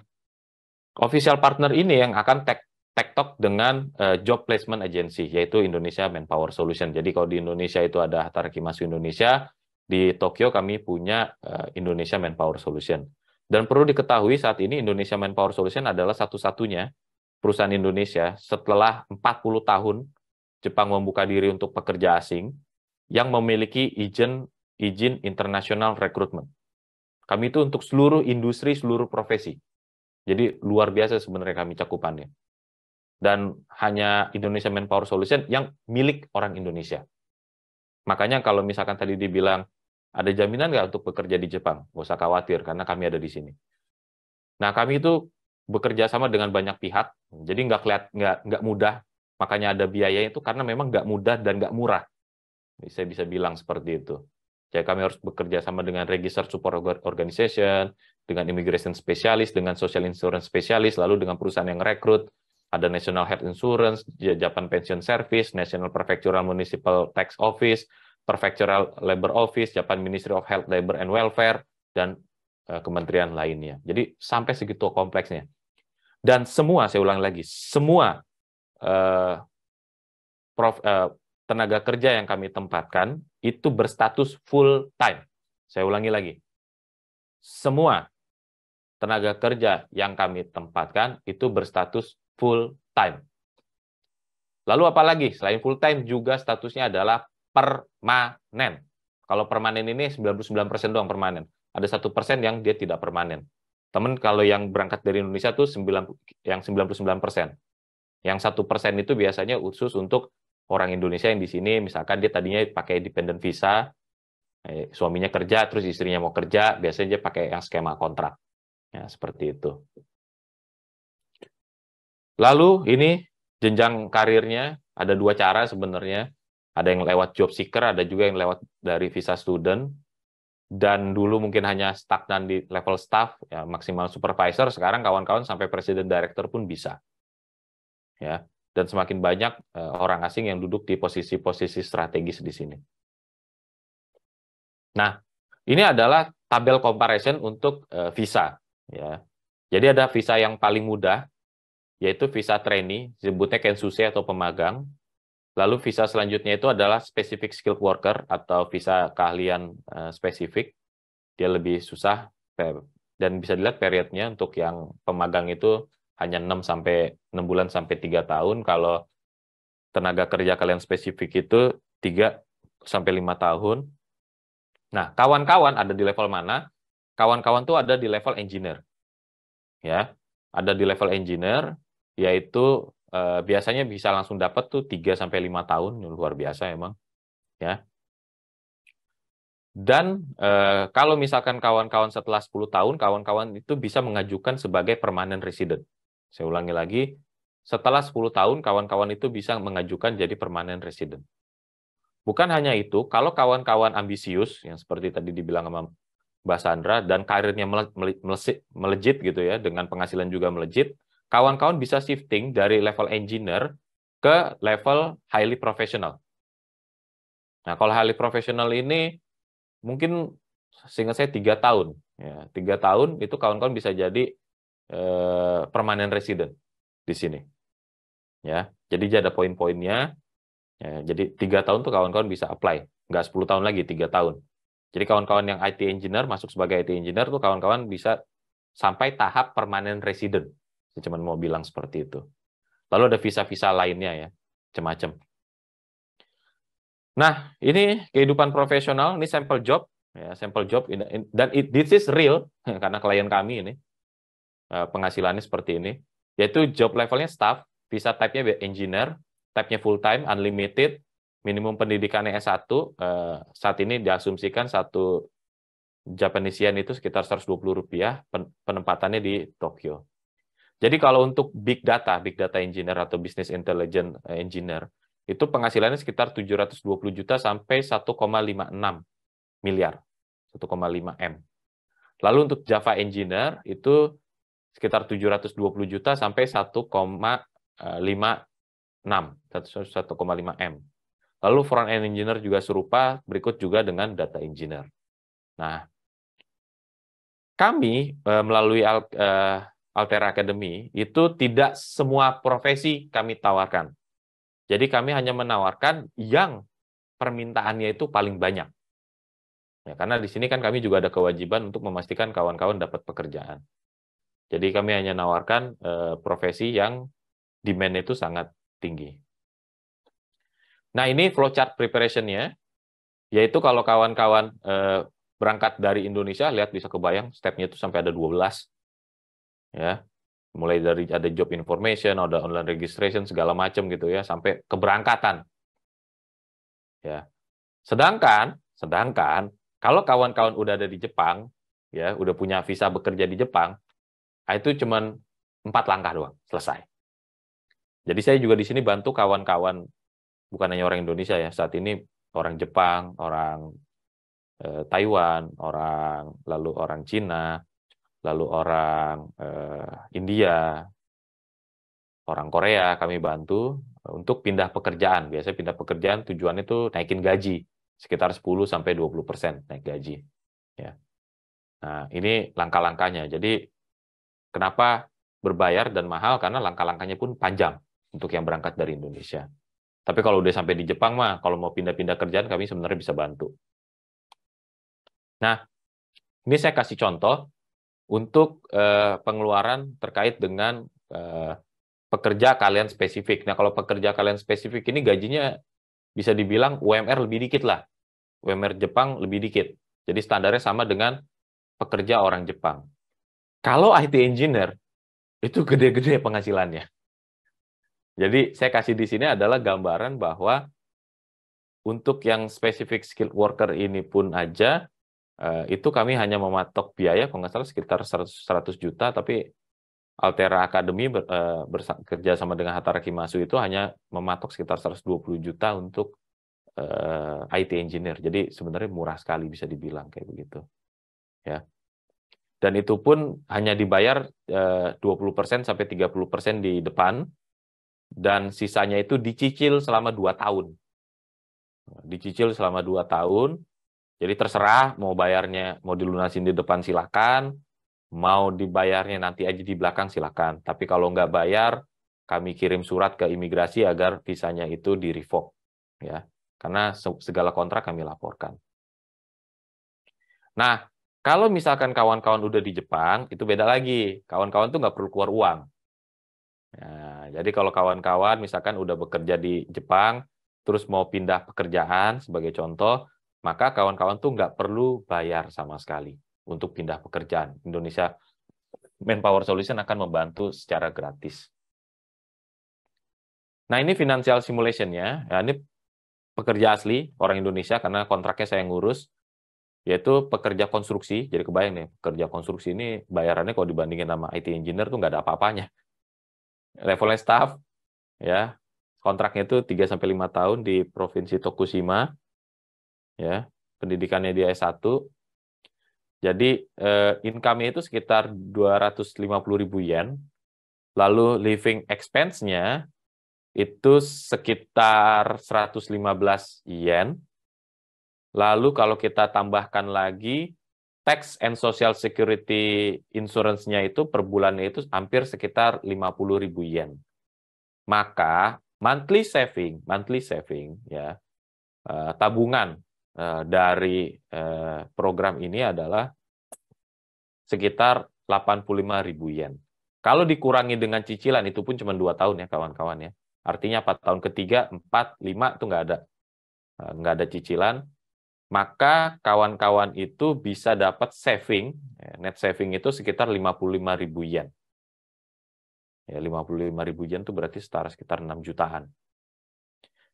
Speaker 2: official partner ini yang akan tektok dengan job placement agency, yaitu Indonesia Manpower Solution. Jadi kalau di Indonesia itu ada Hataraki Masu Indonesia, di Tokyo kami punya Indonesia Manpower Solution. Dan perlu diketahui saat ini Indonesia Manpower Solution adalah satu-satunya perusahaan Indonesia setelah 40 tahun Jepang membuka diri untuk pekerja asing yang memiliki izin international recruitment. Kami itu untuk seluruh industri, seluruh profesi. Jadi luar biasa sebenarnya kami cakupannya. Dan hanya Indonesia Manpower Solution yang milik orang Indonesia. Makanya kalau misalkan tadi dibilang, ada jaminan nggak untuk bekerja di Jepang? Nggak usah khawatir, karena kami ada di sini. Nah, kami itu bekerja sama dengan banyak pihak, jadi nggak mudah. Makanya ada biayanya itu karena memang nggak mudah dan nggak murah. Saya bisa bilang seperti itu. Jadi kami harus bekerja sama dengan Register Support Organization, dengan Immigration Specialist, dengan Social Insurance Specialist, lalu dengan perusahaan yang rekrut, ada National Health Insurance, Japan Pension Service, National Prefectural Municipal Tax Office, Prefectural Labor Office, Japan Ministry of Health, Labor and Welfare, dan kementerian lainnya. Jadi sampai segitu kompleksnya. Dan semua, saya ulang lagi, semua tenaga kerja yang kami tempatkan itu berstatus full time. Saya ulangi lagi. Semua tenaga kerja yang kami tempatkan itu berstatus full time. Lalu apa lagi? Selain full time juga statusnya adalah permanen. Kalau permanen ini 99% doang permanen. Ada 1% yang dia tidak permanen. Teman kalau yang berangkat dari Indonesia tuh yang 99%. Yang 1% itu biasanya khusus untuk orang Indonesia yang di sini, misalkan dia tadinya pakai dependent visa, suaminya kerja, terus istrinya mau kerja, biasanya dia pakai yang skema kontrak. Ya, seperti itu. Lalu ini jenjang karirnya, ada dua cara sebenarnya. Ada yang lewat job seeker, ada juga yang lewat dari visa student. Dan dulu mungkin hanya stagnan di level staff, ya, maksimal supervisor, sekarang kawan-kawan sampai presiden director pun bisa. Ya. Dan semakin banyak orang asing yang duduk di posisi-posisi strategis di sini. Nah, ini adalah tabel comparison untuk visa. Ya. Jadi ada visa yang paling mudah, yaitu visa trainee, disebutnya Kensuse atau pemagang. Lalu visa selanjutnya itu adalah specific skilled worker atau visa keahlian spesifik. Dia lebih susah, dan bisa dilihat periodnya untuk yang pemagang itu hanya 6 bulan sampai 3 tahun. Kalau tenaga kerja kalian spesifik itu 3 sampai 5 tahun. Nah, kawan-kawan ada di level mana? Kawan-kawan tuh ada di level engineer. Ya, ada di level engineer, yaitu biasanya bisa langsung dapat tuh 3-5 tahun, luar biasa emang. Ya. Dan kalau misalkan kawan-kawan setelah 10 tahun, kawan-kawan itu bisa mengajukan sebagai permanent resident. Saya ulangi lagi, setelah 10 tahun, kawan-kawan itu bisa mengajukan jadi permanent resident. Bukan hanya itu, kalau kawan-kawan ambisius, yang seperti tadi dibilang sama Mbak Sandra, dan karirnya melejit gitu ya, dengan penghasilan juga melejit, kawan-kawan bisa shifting dari level engineer ke level highly professional. Nah, kalau highly professional ini mungkin seingat saya 3 tahun. Ya, 3 tahun itu kawan-kawan bisa jadi permanent resident di sini. Ya, jadi ada poin-poinnya. Ya, jadi 3 tahun tuh kawan-kawan bisa apply, nggak 10 tahun lagi, 3 tahun. Jadi kawan-kawan yang IT engineer masuk sebagai IT engineer tuh kawan-kawan bisa sampai tahap permanent resident. Saya cuma mau bilang seperti itu. Lalu ada visa-visa lainnya ya, macam-macam. Nah, ini kehidupan profesional, ini sampel job, ya, sampel job, dan this is real karena klien kami ini penghasilannya seperti ini, yaitu job levelnya staff, visa type-nya engineer, type-nya full time, unlimited, minimum pendidikannya S1, saat ini diasumsikan satu Japanese yen itu sekitar Rp120, penempatannya di Tokyo. Jadi kalau untuk big data engineer atau business intelligence engineer, itu penghasilannya sekitar 720 juta sampai 1,56 miliar, 1,5 M. Lalu untuk Java engineer itu sekitar 720 juta sampai 1,5 M. Lalu front end engineer juga serupa, berikut juga dengan data engineer. Nah, kami melalui Altera Academy itu tidak semua profesi kami tawarkan. Jadi kami hanya menawarkan yang permintaannya itu paling banyak. Ya, karena di sini kan kami juga ada kewajiban untuk memastikan kawan-kawan dapat pekerjaan. Jadi kami hanya menawarkan profesi yang demand itu sangat tinggi. Nah, ini flowchart preparation-nya, yaitu kalau kawan-kawan berangkat dari Indonesia, lihat bisa kebayang step-nya itu sampai ada 12. Ya, mulai dari ada job information, ada online registration, segala macam gitu ya, sampai keberangkatan. Ya. Sedangkan kalau kawan-kawan udah ada di Jepang, ya, udah punya visa bekerja di Jepang, itu cuman 4 langkah doang, selesai. Jadi saya juga di sini bantu kawan-kawan, bukan hanya orang Indonesia ya, saat ini orang Jepang, orang Taiwan, lalu orang Cina, lalu orang India, orang Korea, kami bantu untuk pindah pekerjaan. Biasanya pindah pekerjaan tujuannya itu naikin gaji, sekitar 10-20% naik gaji. Ya. Nah, ini langkah-langkahnya. Jadi, kenapa berbayar dan mahal? Karena langkah-langkahnya pun panjang untuk yang berangkat dari Indonesia. Tapi kalau udah sampai di Jepang mah, kalau mau pindah-pindah kerjaan, kami sebenarnya bisa bantu. Nah, ini saya kasih contoh untuk pengeluaran terkait dengan pekerja kalian spesifik. Nah, kalau pekerja kalian spesifik ini gajinya bisa dibilang UMR lebih dikit lah. UMR Jepang lebih dikit. Jadi standarnya sama dengan pekerja orang Jepang. Kalau IT engineer, itu gede-gede penghasilannya. Jadi saya kasih di sini adalah gambaran bahwa untuk yang spesifik skilled worker ini pun aja, itu kami hanya mematok biaya, kalau nggak salah sekitar 100 juta, tapi Altera Academy bekerja sama dengan Hatara Kimasu itu hanya mematok sekitar 120 juta untuk IT engineer. Jadi sebenarnya murah sekali bisa dibilang kayak begitu. Ya. Dan itu pun hanya dibayar 20% sampai 30% di depan, dan sisanya itu dicicil selama 2 tahun. Dicicil selama 2 tahun, jadi terserah mau bayarnya, mau dilunasin di depan silakan, mau dibayarnya nanti aja di belakang silakan. Tapi kalau nggak bayar, kami kirim surat ke imigrasi agar visanya itu di-revoke. Ya. Karena segala kontrak kami laporkan. Nah, kalau misalkan kawan-kawan udah di Jepang, itu beda lagi. Kawan-kawan tuh nggak perlu keluar uang. Nah, jadi kalau kawan-kawan misalkan udah bekerja di Jepang, terus mau pindah pekerjaan, sebagai contoh, maka kawan-kawan tuh nggak perlu bayar sama sekali untuk pindah pekerjaan. Indonesia Manpower Solution akan membantu secara gratis. Nah, ini financial simulation-nya. Ya, ini pekerja asli, orang Indonesia, karena kontraknya saya ngurus, yaitu pekerja konstruksi. Jadi kebayang nih, pekerja konstruksi ini bayarannya kalau dibandingin sama IT engineer tuh nggak ada apa-apanya. Levelnya staff, ya, kontraknya itu 3-5 tahun di Provinsi Tokushima, ya, pendidikannya di S1. Jadi income-nya itu sekitar 250.000 yen, lalu living expense-nya itu sekitar 115 yen. Lalu kalau kita tambahkan lagi tax and social security insurance-nya itu per bulannya itu hampir sekitar 50.000 yen. Maka monthly saving ya, tabungan dari program ini adalah sekitar 85.000 yen. Kalau dikurangi dengan cicilan, itu pun cuma 2 tahun ya kawan-kawan ya. Artinya 4 tahun ketiga, 4, 5 itu nggak ada cicilan. Maka kawan-kawan itu bisa dapat saving, net saving itu sekitar 55.000 yen. Ya, 55.000 yen itu berarti setara sekitar 6 jutaan.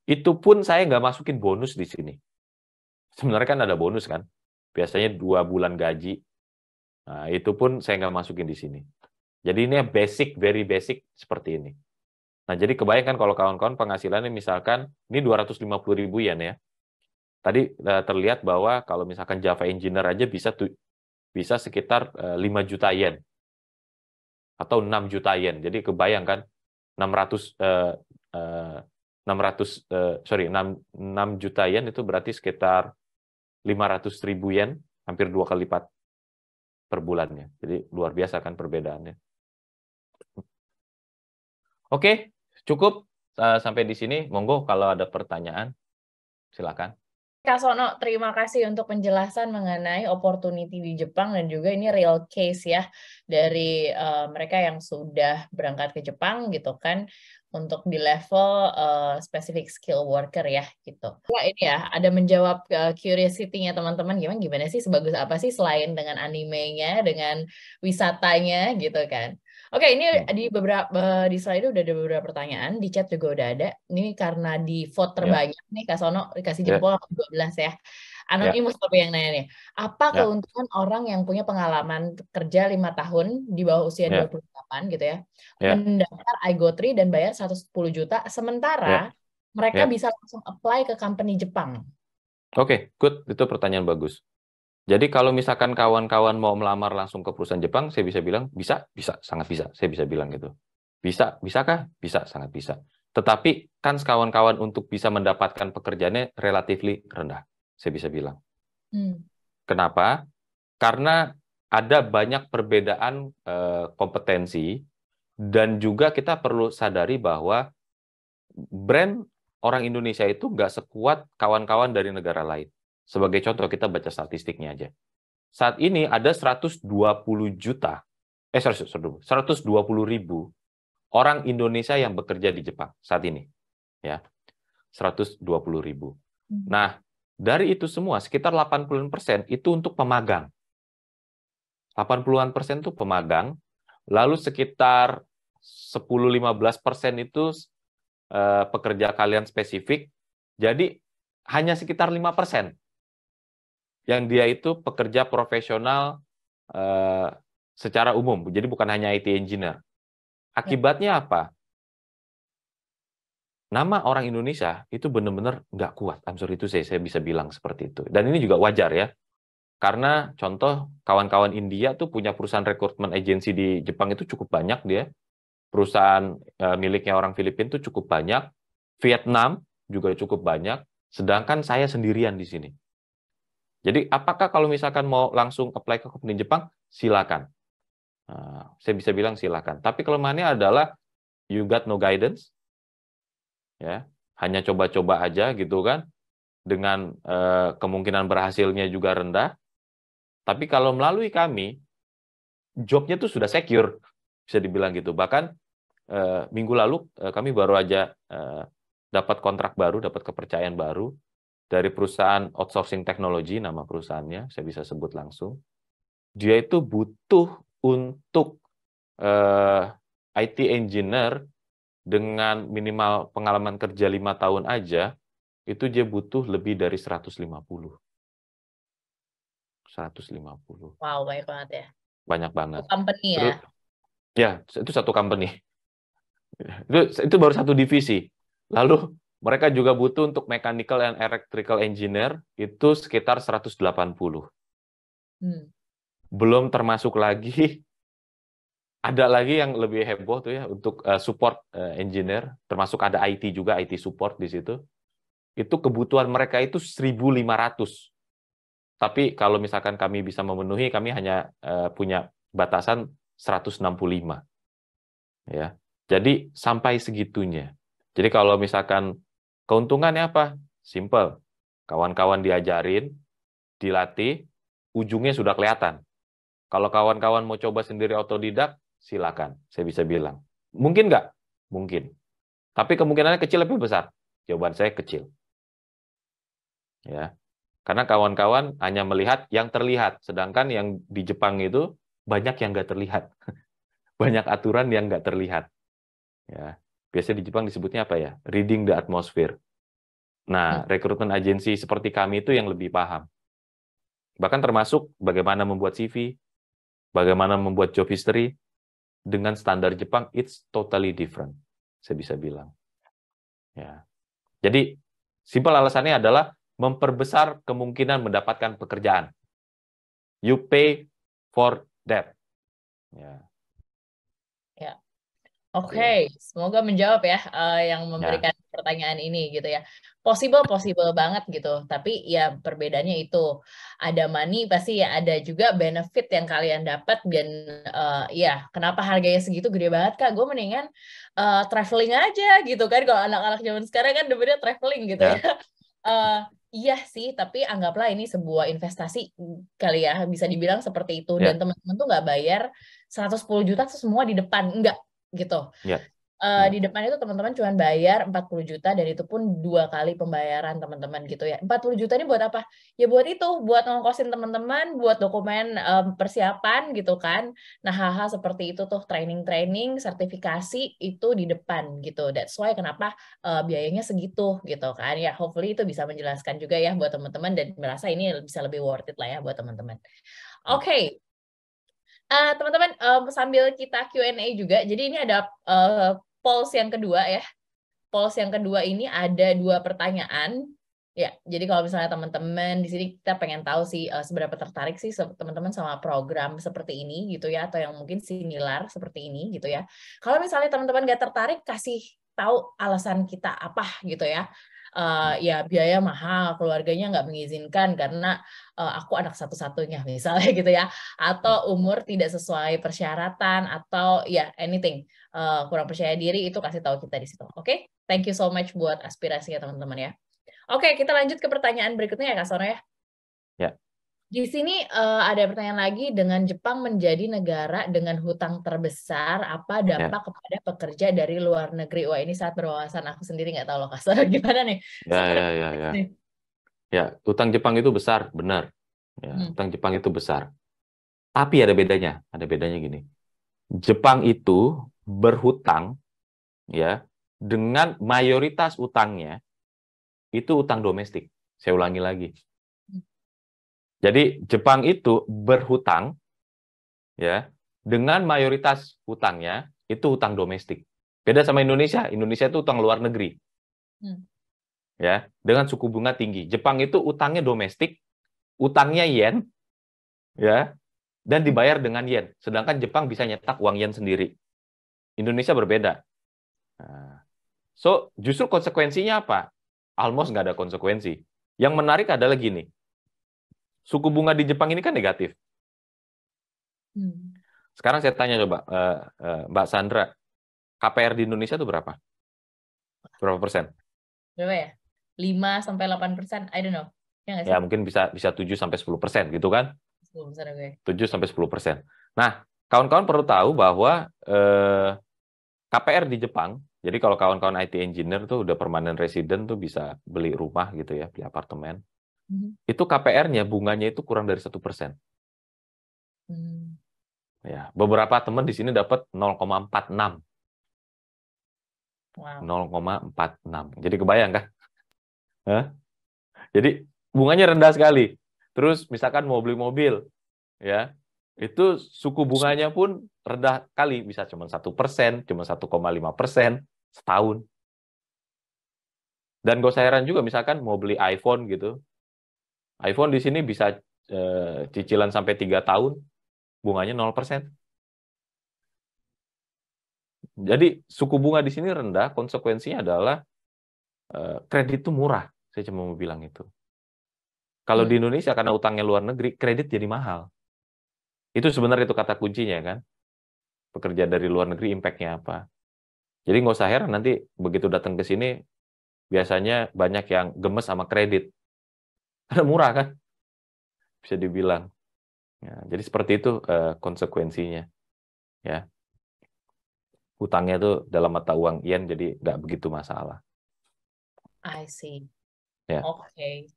Speaker 2: Itu pun saya nggak masukin bonus di sini. Sebenarnya kan ada bonus kan, biasanya 2 bulan gaji. Nah, itu pun saya nggak masukin di sini. Jadi ini basic, very basic seperti ini. Nah, jadi kebayangkan kalau kawan-kawan penghasilannya misalkan, ini 250.000 yen ya. Tadi terlihat bahwa kalau misalkan Java Engineer aja bisa sekitar 5 juta yen. Atau 6 juta yen. Jadi kebayangkan 6 juta yen itu berarti sekitar 500.000 yen, hampir 2 kali lipat per bulannya. Jadi luar biasa kan perbedaannya. Oke, cukup sampai di sini. Monggo kalau ada pertanyaan, silakan.
Speaker 1: Kak Sono, terima kasih untuk penjelasan mengenai opportunity di Jepang dan juga ini real case ya dari mereka yang sudah berangkat ke Jepang gitu kan untuk di level specific skill worker ya gitu. Wah, ini ya ada menjawab curiosity-nya teman-teman gimana sih sebagus apa sih selain dengan animenya, dengan wisatanya gitu kan. Oke, ini di slide udah ada beberapa pertanyaan, di chat juga udah ada. Ini karena di vote terbanyak nih Kak Sono dikasih jempol 12 ya. Anonimus tapi yang nanya nih. Apa keuntungan orang yang punya pengalaman kerja 5 tahun di bawah usia 28 gitu ya, mendaftar iGo3 dan bayar 110 juta sementara mereka bisa langsung apply ke company Jepang?
Speaker 2: Oke, good. Itu pertanyaan bagus. Jadi kalau misalkan kawan-kawan mau melamar langsung ke perusahaan Jepang, saya bisa bilang bisa, sangat bisa. Saya bisa bilang gitu. Bisakah? Bisa, sangat bisa. Tetapi kan kawan-kawan untuk bisa mendapatkan pekerjaannya relatively rendah. Saya bisa bilang. Kenapa? Karena ada banyak perbedaan kompetensi dan juga kita perlu sadari bahwa brand orang Indonesia itu nggak sekuat kawan-kawan dari negara lain. Sebagai contoh, kita baca statistiknya aja. Saat ini ada 120 ribu orang Indonesia yang bekerja di Jepang saat ini. Ya, 120 ribu. Nah, dari itu semua, sekitar 80% itu untuk pemagang. 80% itu pemagang, lalu sekitar 10-15% itu pekerja kalian spesifik, jadi hanya sekitar 5% yang dia itu pekerja profesional secara umum, jadi bukan hanya IT engineer. Akibatnya apa? Nama orang Indonesia itu benar-benar nggak kuat. I'm sorry itu saya bisa bilang seperti itu. Dan ini juga wajar ya, karena contoh kawan-kawan India tuh punya perusahaan recruitment agency di Jepang itu cukup banyak dia. Perusahaan miliknya orang Filipina itu cukup banyak. Vietnam juga cukup banyak. Sedangkan saya sendirian di sini. Jadi apakah kalau misalkan mau langsung apply ke company Jepang, silakan. Saya bisa bilang silakan. Tapi kelemahannya adalah you got no guidance, ya, hanya coba-coba aja gitu kan, dengan kemungkinan berhasilnya juga rendah. Tapi kalau melalui kami, jobnya tuh sudah secure, bisa dibilang gitu. Bahkan minggu lalu kami baru aja dapat kontrak baru, dapat kepercayaan baru. dari perusahaan outsourcing teknologi, nama perusahaannya, saya bisa sebut langsung. Dia itu butuh untuk IT engineer dengan minimal pengalaman kerja 5 tahun aja, itu dia butuh lebih dari 150. 150.
Speaker 1: Wow, banyak banget ya.
Speaker 2: Banyak banget.
Speaker 1: Company ya.
Speaker 2: Terus, ya, itu satu company. Itu baru satu divisi. Lalu mereka juga butuh untuk mechanical and electrical engineer itu sekitar 180. Belum termasuk lagi ada lagi yang lebih heboh tuh ya untuk support engineer, termasuk ada IT juga, IT support di situ. Itu kebutuhan mereka itu 1.500. Tapi kalau misalkan kami bisa memenuhi, kami hanya punya batasan 165. Ya. Jadi sampai segitunya. Jadi kalau misalkan keuntungannya apa? Simple. Kawan-kawan diajarin, dilatih, ujungnya sudah kelihatan. Kalau kawan-kawan mau coba sendiri otodidak, silakan. Saya bisa bilang. Mungkin nggak? Mungkin. Tapi kemungkinannya kecil lebih besar. Jawaban saya kecil. Ya. Karena kawan-kawan hanya melihat yang terlihat. Sedangkan yang di Jepang itu banyak yang nggak terlihat. Banyak aturan yang nggak terlihat. Ya. Biasanya di Jepang disebutnya apa ya? Reading the atmosphere. Nah, rekrutmen agensi seperti kami itu yang lebih paham. Bahkan termasuk bagaimana membuat CV, bagaimana membuat job history, dengan standar Jepang, it's totally different. Saya bisa bilang. Ya. Jadi, simpel alasannya adalah memperbesar kemungkinan mendapatkan pekerjaan. You pay for that. Ya.
Speaker 1: Ya. Oke, semoga menjawab ya yang
Speaker 2: Ya.
Speaker 1: memberikan pertanyaan ini gitu ya. Possible banget gitu. Tapi ya perbedaannya itu ada money pasti ya ada juga benefit yang kalian dapat dan ya kenapa harganya segitu gede banget Kak? Gue mendingan traveling aja gitu kan kalau anak-anak zaman sekarang kan demennya traveling gitu ya. Iya sih, tapi anggaplah ini sebuah investasi kali ya bisa dibilang seperti itu dan teman-teman tuh nggak bayar 110 juta tuh semua di depan enggak gitu. Di depan itu teman-teman cuma bayar 40 juta dan itu pun 2 kali pembayaran teman-teman gitu ya. 40 juta ini buat apa? Ya buat itu, buat ngongkosin teman-teman, buat dokumen persiapan gitu kan. Nah, hal-hal seperti itu tuh training-training, sertifikasi itu di depan gitu. That's why kenapa biayanya segitu gitu kan. Ya, hopefully itu bisa menjelaskan juga ya buat teman-teman dan merasa ini bisa lebih worth it lah ya buat teman-teman. Oke. Teman-teman sambil kita Q&A juga, jadi ini ada polls yang kedua ya. Polls yang kedua ini ada 2 pertanyaan. Ya, jadi kalau misalnya teman-teman di sini kita pengen tahu sih seberapa tertarik sih teman-teman sama program seperti ini gitu ya, atau yang mungkin similar seperti ini gitu ya. Kalau misalnya teman-teman nggak tertarik, kasih tahu alasan kita apa gitu ya. Ya biaya mahal, keluarganya nggak mengizinkan karena aku anak satu-satunya misalnya gitu ya, atau umur tidak sesuai persyaratan atau ya anything kurang percaya diri itu kasih tahu kita di situ. Oke, thank you so much buat aspirasinya teman-teman ya. Oke, kita lanjut ke pertanyaan berikutnya ya Kak Sono ya.
Speaker 2: Ya.
Speaker 1: Di sini ada pertanyaan lagi, dengan Jepang menjadi negara dengan hutang terbesar, apa dampak kepada pekerja dari luar negeri? Wah, ini saat berwawasan aku sendiri nggak tahu loh Kak Sono gimana nih?
Speaker 2: Ya, hutang Jepang itu besar, benar. Ya, hutang Jepang itu besar. Tapi ada bedanya. Ada bedanya gini. Jepang itu berhutang ya dengan mayoritas utangnya itu utang domestik. Saya ulangi lagi. Jadi Jepang itu berhutang ya dengan mayoritas hutangnya itu hutang domestik. Beda sama Indonesia. Indonesia itu utang luar negeri. Ya, dengan suku bunga tinggi. Jepang itu utangnya domestik, utangnya yen ya, dan dibayar dengan yen. Sedangkan Jepang bisa nyetak uang yen sendiri. Indonesia berbeda. Nah, so justru konsekuensinya apa? Almost nggak ada konsekuensi. Yang menarik adalah gini. Suku bunga di Jepang ini kan negatif. Sekarang saya tanya coba, Mbak Sandra, KPR di Indonesia itu berapa? Berapa persen?
Speaker 1: Berapa ya? 5-8%, I don't know.
Speaker 2: Ya mungkin bisa 7-10% gitu kan? 7-10%. Nah, kawan-kawan perlu tahu bahwa KPR di Jepang Jadi kalau kawan-kawan IT engineer tuh udah permanent resident tuh bisa beli rumah gitu ya, beli apartemen. Itu KPR-nya bunganya itu kurang dari 1%. Ya, beberapa teman di sini dapat 0,46.
Speaker 1: Wow.
Speaker 2: 0,46. Jadi kebayang kan? Hah? Jadi bunganya rendah sekali. Terus misalkan mau beli mobil, ya, itu suku bunganya pun rendah kali, bisa cuma 1%, cuma 1,5% setahun. Dan gak usah heran juga, misalkan mau beli iPhone gitu, iPhone di sini bisa cicilan sampai 3 tahun, bunganya 0%. Jadi suku bunga di sini rendah, konsekuensinya adalah kredit itu murah. Saya cuma mau bilang itu. Kalau di Indonesia karena utangnya luar negeri, kredit jadi mahal. Itu sebenarnya itu kata kuncinya kan. Pekerja dari luar negeri impact-nya apa. Jadi nggak usah heran nanti begitu datang ke sini, biasanya banyak yang gemes sama kredit. Karena murah kan, bisa dibilang. Ya, jadi seperti itu konsekuensinya. Ya, utangnya tuh dalam mata uang yen, jadi nggak begitu masalah.
Speaker 1: I see.
Speaker 2: Ya.
Speaker 1: Oke.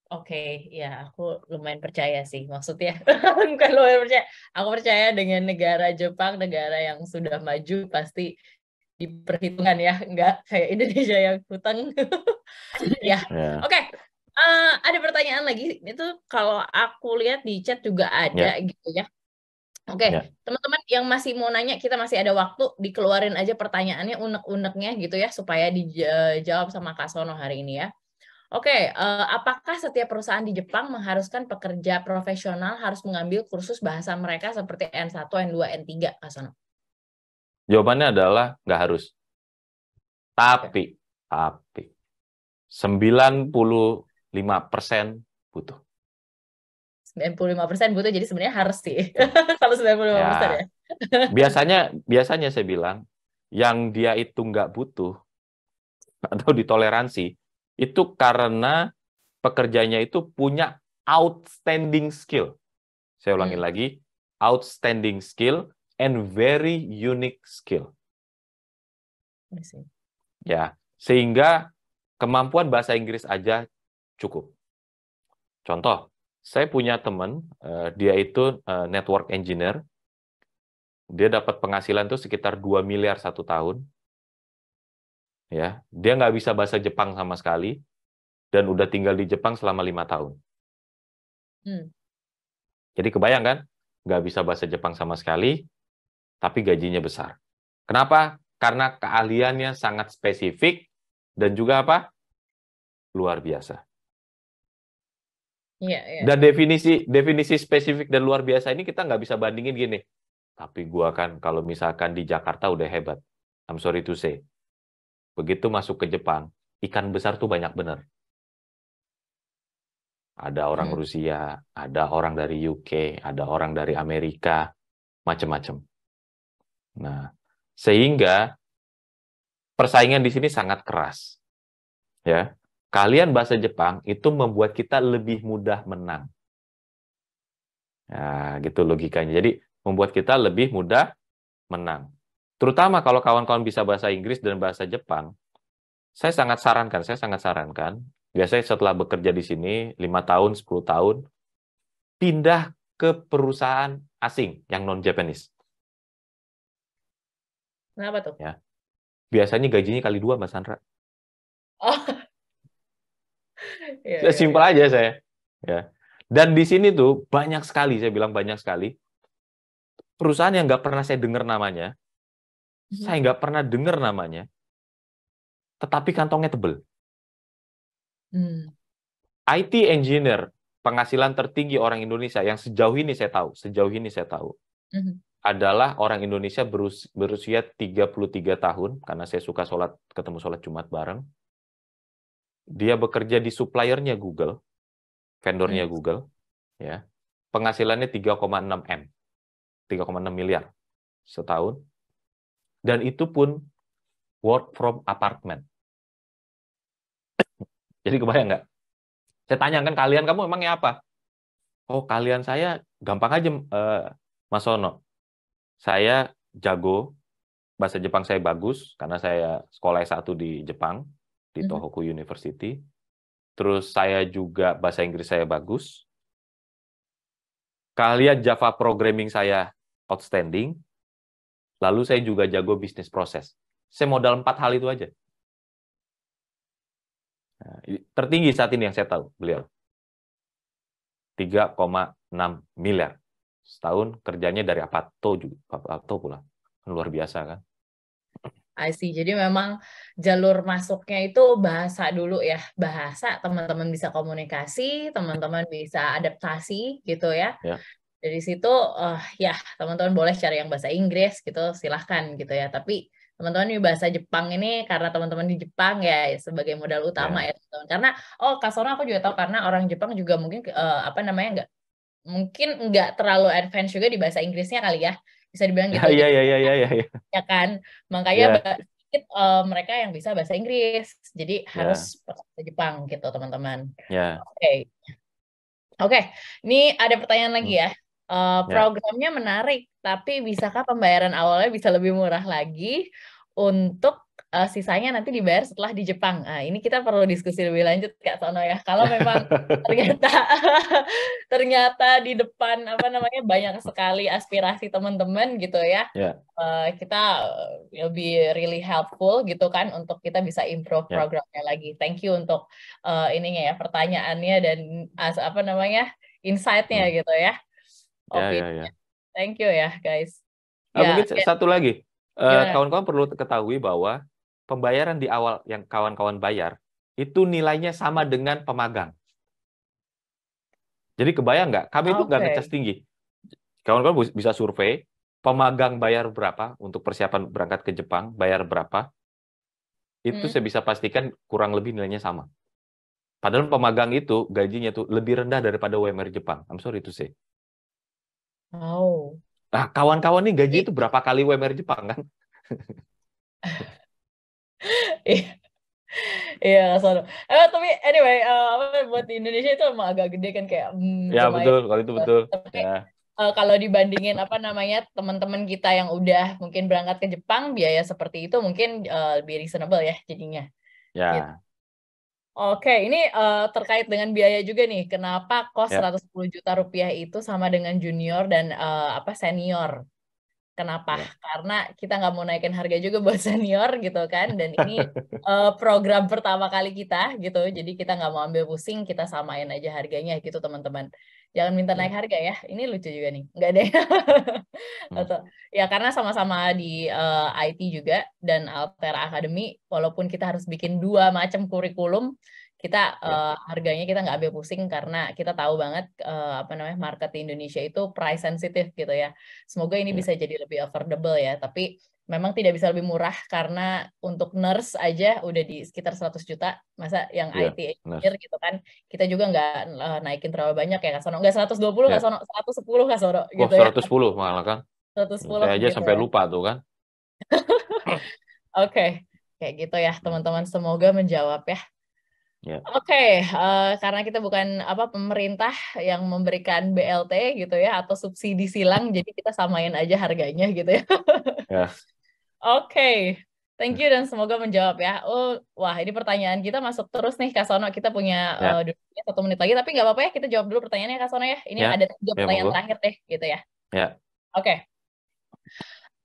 Speaker 1: Oke, ya aku lumayan percaya sih. Maksudnya bukan lumayan percaya. Aku percaya dengan negara Jepang, negara yang sudah maju pasti diperhitungkan ya, nggak kayak Indonesia yang hutang. Ya,
Speaker 2: Ya.
Speaker 1: oke. Ada pertanyaan lagi. Itu kalau aku lihat di chat juga ada
Speaker 2: Ya.
Speaker 1: gitu ya. Oke,
Speaker 2: Ya.
Speaker 1: teman-teman yang masih mau nanya, kita masih ada waktu, dikeluarin aja pertanyaannya unek-uneknya gitu ya, supaya dijawab sama Kak Sono hari ini ya. Oke, apakah setiap perusahaan di Jepang mengharuskan pekerja profesional harus mengambil kursus bahasa mereka seperti N1, N2, N3, Kak Sono?
Speaker 2: Jawabannya adalah nggak harus.
Speaker 1: Oke.
Speaker 2: Tapi 95% butuh.
Speaker 1: 95% butuh, jadi sebenarnya harus sih. Kalau 95% ya.
Speaker 2: Ya, biasanya saya bilang, yang dia itu nggak butuh atau ditoleransi, itu karena pekerjanya itu punya outstanding skill. Saya ulangin lagi, outstanding skill and very unique skill.
Speaker 1: I see.
Speaker 2: Ya, sehingga kemampuan bahasa Inggris aja cukup. Contoh, saya punya teman, dia itu network engineer, dia dapat penghasilan tuh sekitar 2 miliar 1 tahun. Ya, dia nggak bisa bahasa Jepang sama sekali, dan udah tinggal di Jepang selama 5 tahun. Jadi kebayang kan, nggak bisa bahasa Jepang sama sekali, tapi gajinya besar. Kenapa? Karena keahliannya sangat spesifik, dan juga apa? Luar biasa.
Speaker 1: Iya, iya.
Speaker 2: Dan definisi spesifik dan luar biasa ini kita nggak bisa bandingin gini. Tapi gua kan kalau misalkan di Jakarta udah hebat. I'm sorry to say. Begitu masuk ke Jepang, ikan besar tuh banyak bener. Ada orang Rusia, ada orang dari UK, ada orang dari Amerika, macam-macam. Nah, sehingga persaingan di sini sangat keras. Ya, kalian bahasa Jepang itu membuat kita lebih mudah menang. Ya, gitu logikanya. Jadi membuat kita lebih mudah menang. Terutama kalau kawan-kawan bisa bahasa Inggris dan bahasa Jepang, saya sangat sarankan, biasanya setelah bekerja di sini 5 tahun, 10 tahun, pindah ke perusahaan asing yang non-Japanese.
Speaker 1: Kenapa tuh?
Speaker 2: Ya. Biasanya gajinya kali 2, Mas Sandra.
Speaker 1: Oh, iya, iya,
Speaker 2: Simpel
Speaker 1: iya.
Speaker 2: aja saya. Ya. Dan di sini tuh banyak sekali, saya bilang banyak sekali, perusahaan yang nggak pernah saya dengar namanya, saya nggak pernah dengar namanya, tetapi kantongnya tebel. IT engineer, penghasilan tertinggi orang Indonesia yang sejauh ini saya tahu, adalah orang Indonesia berusia 33 tahun, karena saya suka ketemu sholat Jumat bareng. Dia bekerja di suppliernya Google, vendornya Google, ya. Penghasilannya 3,6 M, 3,6 miliar setahun. Dan itu pun work from apartment. Jadi kebayang nggak? Saya tanyakan kalian, kamu emangnya apa? Oh, kalian saya gampang aja, Mas Sono. Saya jago bahasa Jepang saya bagus karena saya sekolah S1 di Jepang di
Speaker 1: Mhm.
Speaker 2: Tohoku University. Terus saya juga bahasa Inggris saya bagus. Kalian Java programming saya outstanding. Lalu saya juga jago bisnis proses. Saya modal 4 hal itu aja. Nah, tertinggi saat ini yang saya tahu beliau. 3,6 miliar. Setahun kerjanya dari Apato juga. Apato pula. Luar biasa kan.
Speaker 1: I see. Jadi memang jalur masuknya itu bahasa dulu ya. Bahasa, teman-teman bisa komunikasi, teman-teman bisa adaptasi gitu ya.
Speaker 2: Ya.
Speaker 1: Dari situ, ya teman-teman boleh cari yang bahasa Inggris gitu, silahkan gitu ya. Tapi teman-teman di bahasa Jepang ini, karena teman-teman di Jepang ya sebagai modal utama
Speaker 2: Ya.
Speaker 1: ya teman-teman. Karena, Kak Sono aku juga tahu karena orang Jepang juga mungkin, apa namanya, nggak terlalu advance juga di bahasa Inggrisnya kali ya. Bisa dibilang
Speaker 2: Ya,
Speaker 1: gitu.
Speaker 2: ya,
Speaker 1: Jadi
Speaker 2: ya, ya, ya, ya, ya.
Speaker 1: ya kan, makanya
Speaker 2: Ya,
Speaker 1: sedikit mereka yang bisa bahasa Inggris, jadi
Speaker 2: ya,
Speaker 1: harus bahasa Jepang gitu teman-teman.
Speaker 2: ya.
Speaker 1: Oke, Oke, ini ada pertanyaan lagi
Speaker 2: Hmm,
Speaker 1: ya.
Speaker 2: ya.
Speaker 1: Programnya menarik, tapi bisakah pembayaran awalnya bisa lebih murah lagi untuk sisanya nanti dibayar setelah di Jepang? Nah, ini kita perlu diskusi lebih lanjut Kak Sono ya. Kalau memang ternyata ternyata di depan apa namanya banyak sekali aspirasi teman-teman gitu ya.
Speaker 2: Ya,
Speaker 1: Kita lebih really helpful gitu kan untuk kita bisa improve
Speaker 2: ya,
Speaker 1: programnya lagi. Thank you untuk ininya ya pertanyaannya dan apa namanya insight-nya
Speaker 2: hmm,
Speaker 1: gitu ya.
Speaker 2: ya,
Speaker 1: Opini.
Speaker 2: ya, ya.
Speaker 1: Thank you ya guys. Ya,
Speaker 2: Mungkin satu lagi,
Speaker 1: gimana?
Speaker 2: kawan-kawan perlu ketahui bahwa pembayaran di awal yang kawan-kawan bayar itu nilainya sama dengan pemagang. Jadi kebayang nggak? Kami itu nggak ngecas
Speaker 1: Oke.
Speaker 2: tinggi. Kawan-kawan bisa survei, pemagang bayar berapa untuk persiapan berangkat ke Jepang, bayar berapa, itu
Speaker 1: Hmm.
Speaker 2: saya bisa pastikan kurang lebih nilainya sama. Padahal pemagang itu gajinya tuh lebih rendah daripada UMR Jepang. I'm sorry to say.
Speaker 1: Oh.
Speaker 2: Nah, kawan-kawan nih gaji
Speaker 1: Jadi,
Speaker 2: itu berapa kali UMR Jepang kan?
Speaker 1: iya, iya, Sono. Tapi anyway, apa buat di Indonesia itu emang agak gede kan kayak
Speaker 2: Ya
Speaker 1: lumayan.
Speaker 2: betul, kalau itu betul.
Speaker 1: Tapi
Speaker 2: Ya,
Speaker 1: kalau dibandingin apa namanya teman-teman kita yang udah mungkin berangkat ke Jepang, biaya seperti itu mungkin lebih reasonable ya jadinya. Gitu.
Speaker 2: ya,
Speaker 1: Oke, ini terkait dengan biaya juga nih. Kenapa kos
Speaker 2: ya,
Speaker 1: 110 juta rupiah itu sama dengan junior dan apa senior? Kenapa?
Speaker 2: ya.
Speaker 1: Karena kita nggak mau naikin harga juga buat senior gitu kan. Dan ini program pertama kali kita gitu. Jadi kita nggak mau ambil pusing, kita samain aja harganya gitu teman-teman. Jangan minta naik
Speaker 2: Ya.
Speaker 1: harga ya. Ini lucu juga nih. Nggak deh.
Speaker 2: Hmm,
Speaker 1: Atau ya karena sama-sama di IT juga dan Altera Academy, walaupun kita harus bikin dua macam kurikulum, kita
Speaker 2: ya,
Speaker 1: harganya kita nggak ambil pusing karena kita tahu banget apa namanya market di Indonesia itu price sensitive gitu ya. Semoga ini
Speaker 2: ya,
Speaker 1: bisa jadi lebih affordable ya, tapi memang tidak bisa lebih murah karena untuk nurse aja udah di sekitar 100 juta, masa yang IT
Speaker 2: ya.
Speaker 1: engineer
Speaker 2: Benar.
Speaker 1: gitu kan, kita juga nggak naikin terlalu banyak ya Kak Sono, nggak 120 Kak
Speaker 2: Ya.
Speaker 1: Sono, 110 Kak Sono
Speaker 2: Wah,
Speaker 1: gitu ya,
Speaker 2: 110 malah kan.
Speaker 1: 110
Speaker 2: Saya aja
Speaker 1: gitu
Speaker 2: sampai
Speaker 1: ya.
Speaker 2: lupa tuh kan.
Speaker 1: Oke, kayak gitu ya
Speaker 2: Hmm,
Speaker 1: teman-teman, semoga menjawab ya.
Speaker 2: ya.
Speaker 1: Oke, karena kita bukan apa pemerintah yang memberikan BLT gitu ya atau subsidi silang, jadi kita samain aja harganya gitu ya.
Speaker 2: Ya.
Speaker 1: Oke, thank you dan semoga menjawab ya. Wah ini pertanyaan kita masuk terus nih Kak Sono. Kita punya
Speaker 2: Ya.
Speaker 1: durasinya 1 menit lagi, tapi nggak apa-apa ya. Kita jawab dulu pertanyaannya Kak Sono ya. Ini
Speaker 2: Ya.
Speaker 1: ada 3
Speaker 2: Ya,
Speaker 1: pertanyaan
Speaker 2: monggo.
Speaker 1: terakhir deh gitu ya.
Speaker 2: Ya.
Speaker 1: Oke,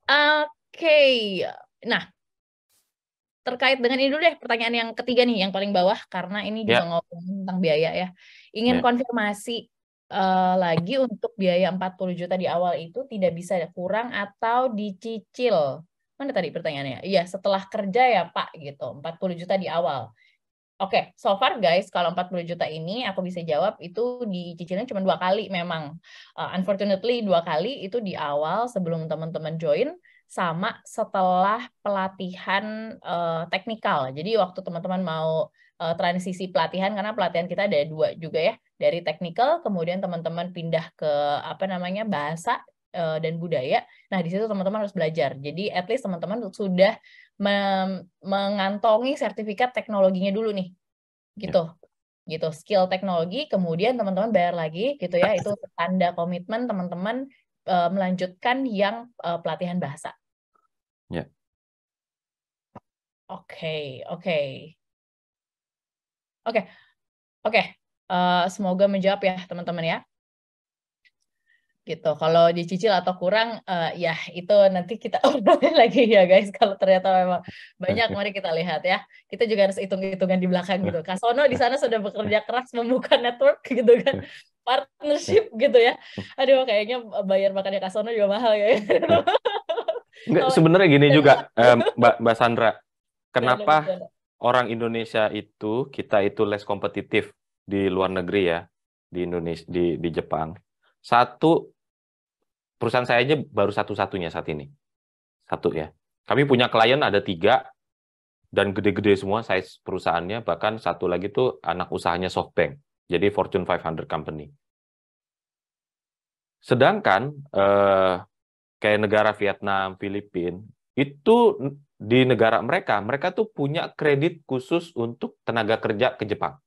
Speaker 1: oke. Nah, terkait dengan ini dulu deh pertanyaan yang ketiga nih, yang paling bawah karena ini juga
Speaker 2: Ya.
Speaker 1: ngomongin tentang biaya ya. Ingin
Speaker 2: Ya.
Speaker 1: konfirmasi lagi untuk biaya 40 juta di awal itu tidak bisa kurang atau dicicil. Mana tadi pertanyaannya? Iya, setelah kerja ya Pak gitu. 40 juta di awal. Oke, so far guys, kalau 40 juta ini aku bisa jawab itu dicicilnya cuma 2 kali memang. Unfortunately 2 kali itu di awal sebelum teman-teman join sama setelah pelatihan teknikal. Jadi waktu teman-teman mau transisi pelatihan, karena pelatihan kita ada 2 juga ya, dari teknikal kemudian teman-teman pindah ke apa namanya bahasa dan budaya. Nah, di situ teman-teman harus belajar. Jadi at least teman-teman sudah mengantongi sertifikat teknologinya dulu nih,
Speaker 2: Ya.
Speaker 1: gitu. Gitu, skill teknologi, kemudian teman-teman bayar lagi gitu ya. Itu tanda komitmen teman-teman melanjutkan yang pelatihan bahasa.
Speaker 2: Ya.
Speaker 1: Oke, oke. Oke, oke. Semoga menjawab ya teman-teman ya. Gitu. Kalau dicicil atau kurang, ya itu nanti kita obrolin lagi ya guys. Kalau ternyata memang banyak, mari kita lihat ya. Kita juga harus hitung-hitungan di belakang gitu. Kak Sono di sana sudah bekerja keras membuka network gitu kan, partnership gitu ya. Aduh, kayaknya bayar makannya Kak Sono juga mahal ya.
Speaker 2: Enggak,
Speaker 1: Kalau
Speaker 2: sebenarnya gini juga, Mbak Sandra. Kenapa
Speaker 1: bercanda-bercanda.
Speaker 2: orang Indonesia itu, kita itu less kompetitif di luar negeri ya, di Indonesia, di Jepang. Satu, perusahaan saya aja baru satu-satunya saat ini. Satu ya. Kami punya klien ada 3, dan gede-gede semua size perusahaannya, bahkan satu lagi tuh anak usahanya SoftBank. Jadi Fortune 500 company. Sedangkan kayak negara Vietnam, Filipina, itu di negara mereka, mereka tuh punya kredit khusus untuk tenaga kerja ke Jepang.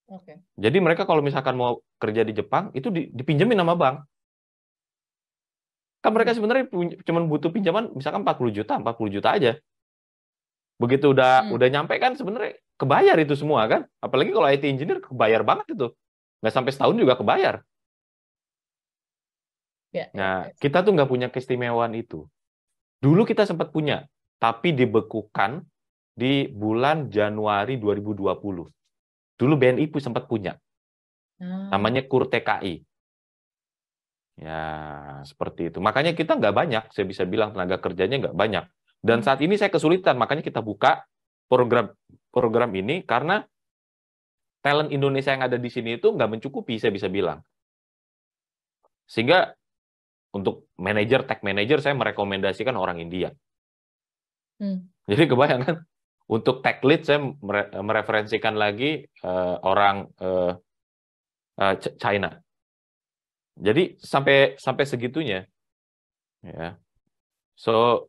Speaker 1: Oke.
Speaker 2: Jadi mereka kalau misalkan mau kerja di Jepang, itu dipinjemin sama bank. Kan mereka sebenarnya cuma butuh pinjaman misalkan 40 juta aja. Begitu udah nyampe kan sebenarnya kebayar itu semua kan. Apalagi kalau IT engineer kebayar banget itu. Nggak sampai setahun juga kebayar.
Speaker 1: Ya, ya,
Speaker 2: Nah,
Speaker 1: ya.
Speaker 2: kita tuh nggak punya keistimewaan itu. Dulu kita sempat punya, tapi dibekukan di bulan Januari 2020. Dulu BNI sempat punya. Namanya KUR TKI. Ya, seperti itu. Makanya kita nggak banyak, saya bisa bilang tenaga kerjanya nggak banyak. Dan saat ini saya kesulitan, makanya kita buka program ini karena talent Indonesia yang ada di sini itu nggak mencukupi, saya bisa bilang. Sehingga untuk manajer, tech manager, saya merekomendasikan orang India. Jadi kebayangkan, untuk tech lead saya mereferensikan lagi orang China. Jadi sampai segitunya, ya. So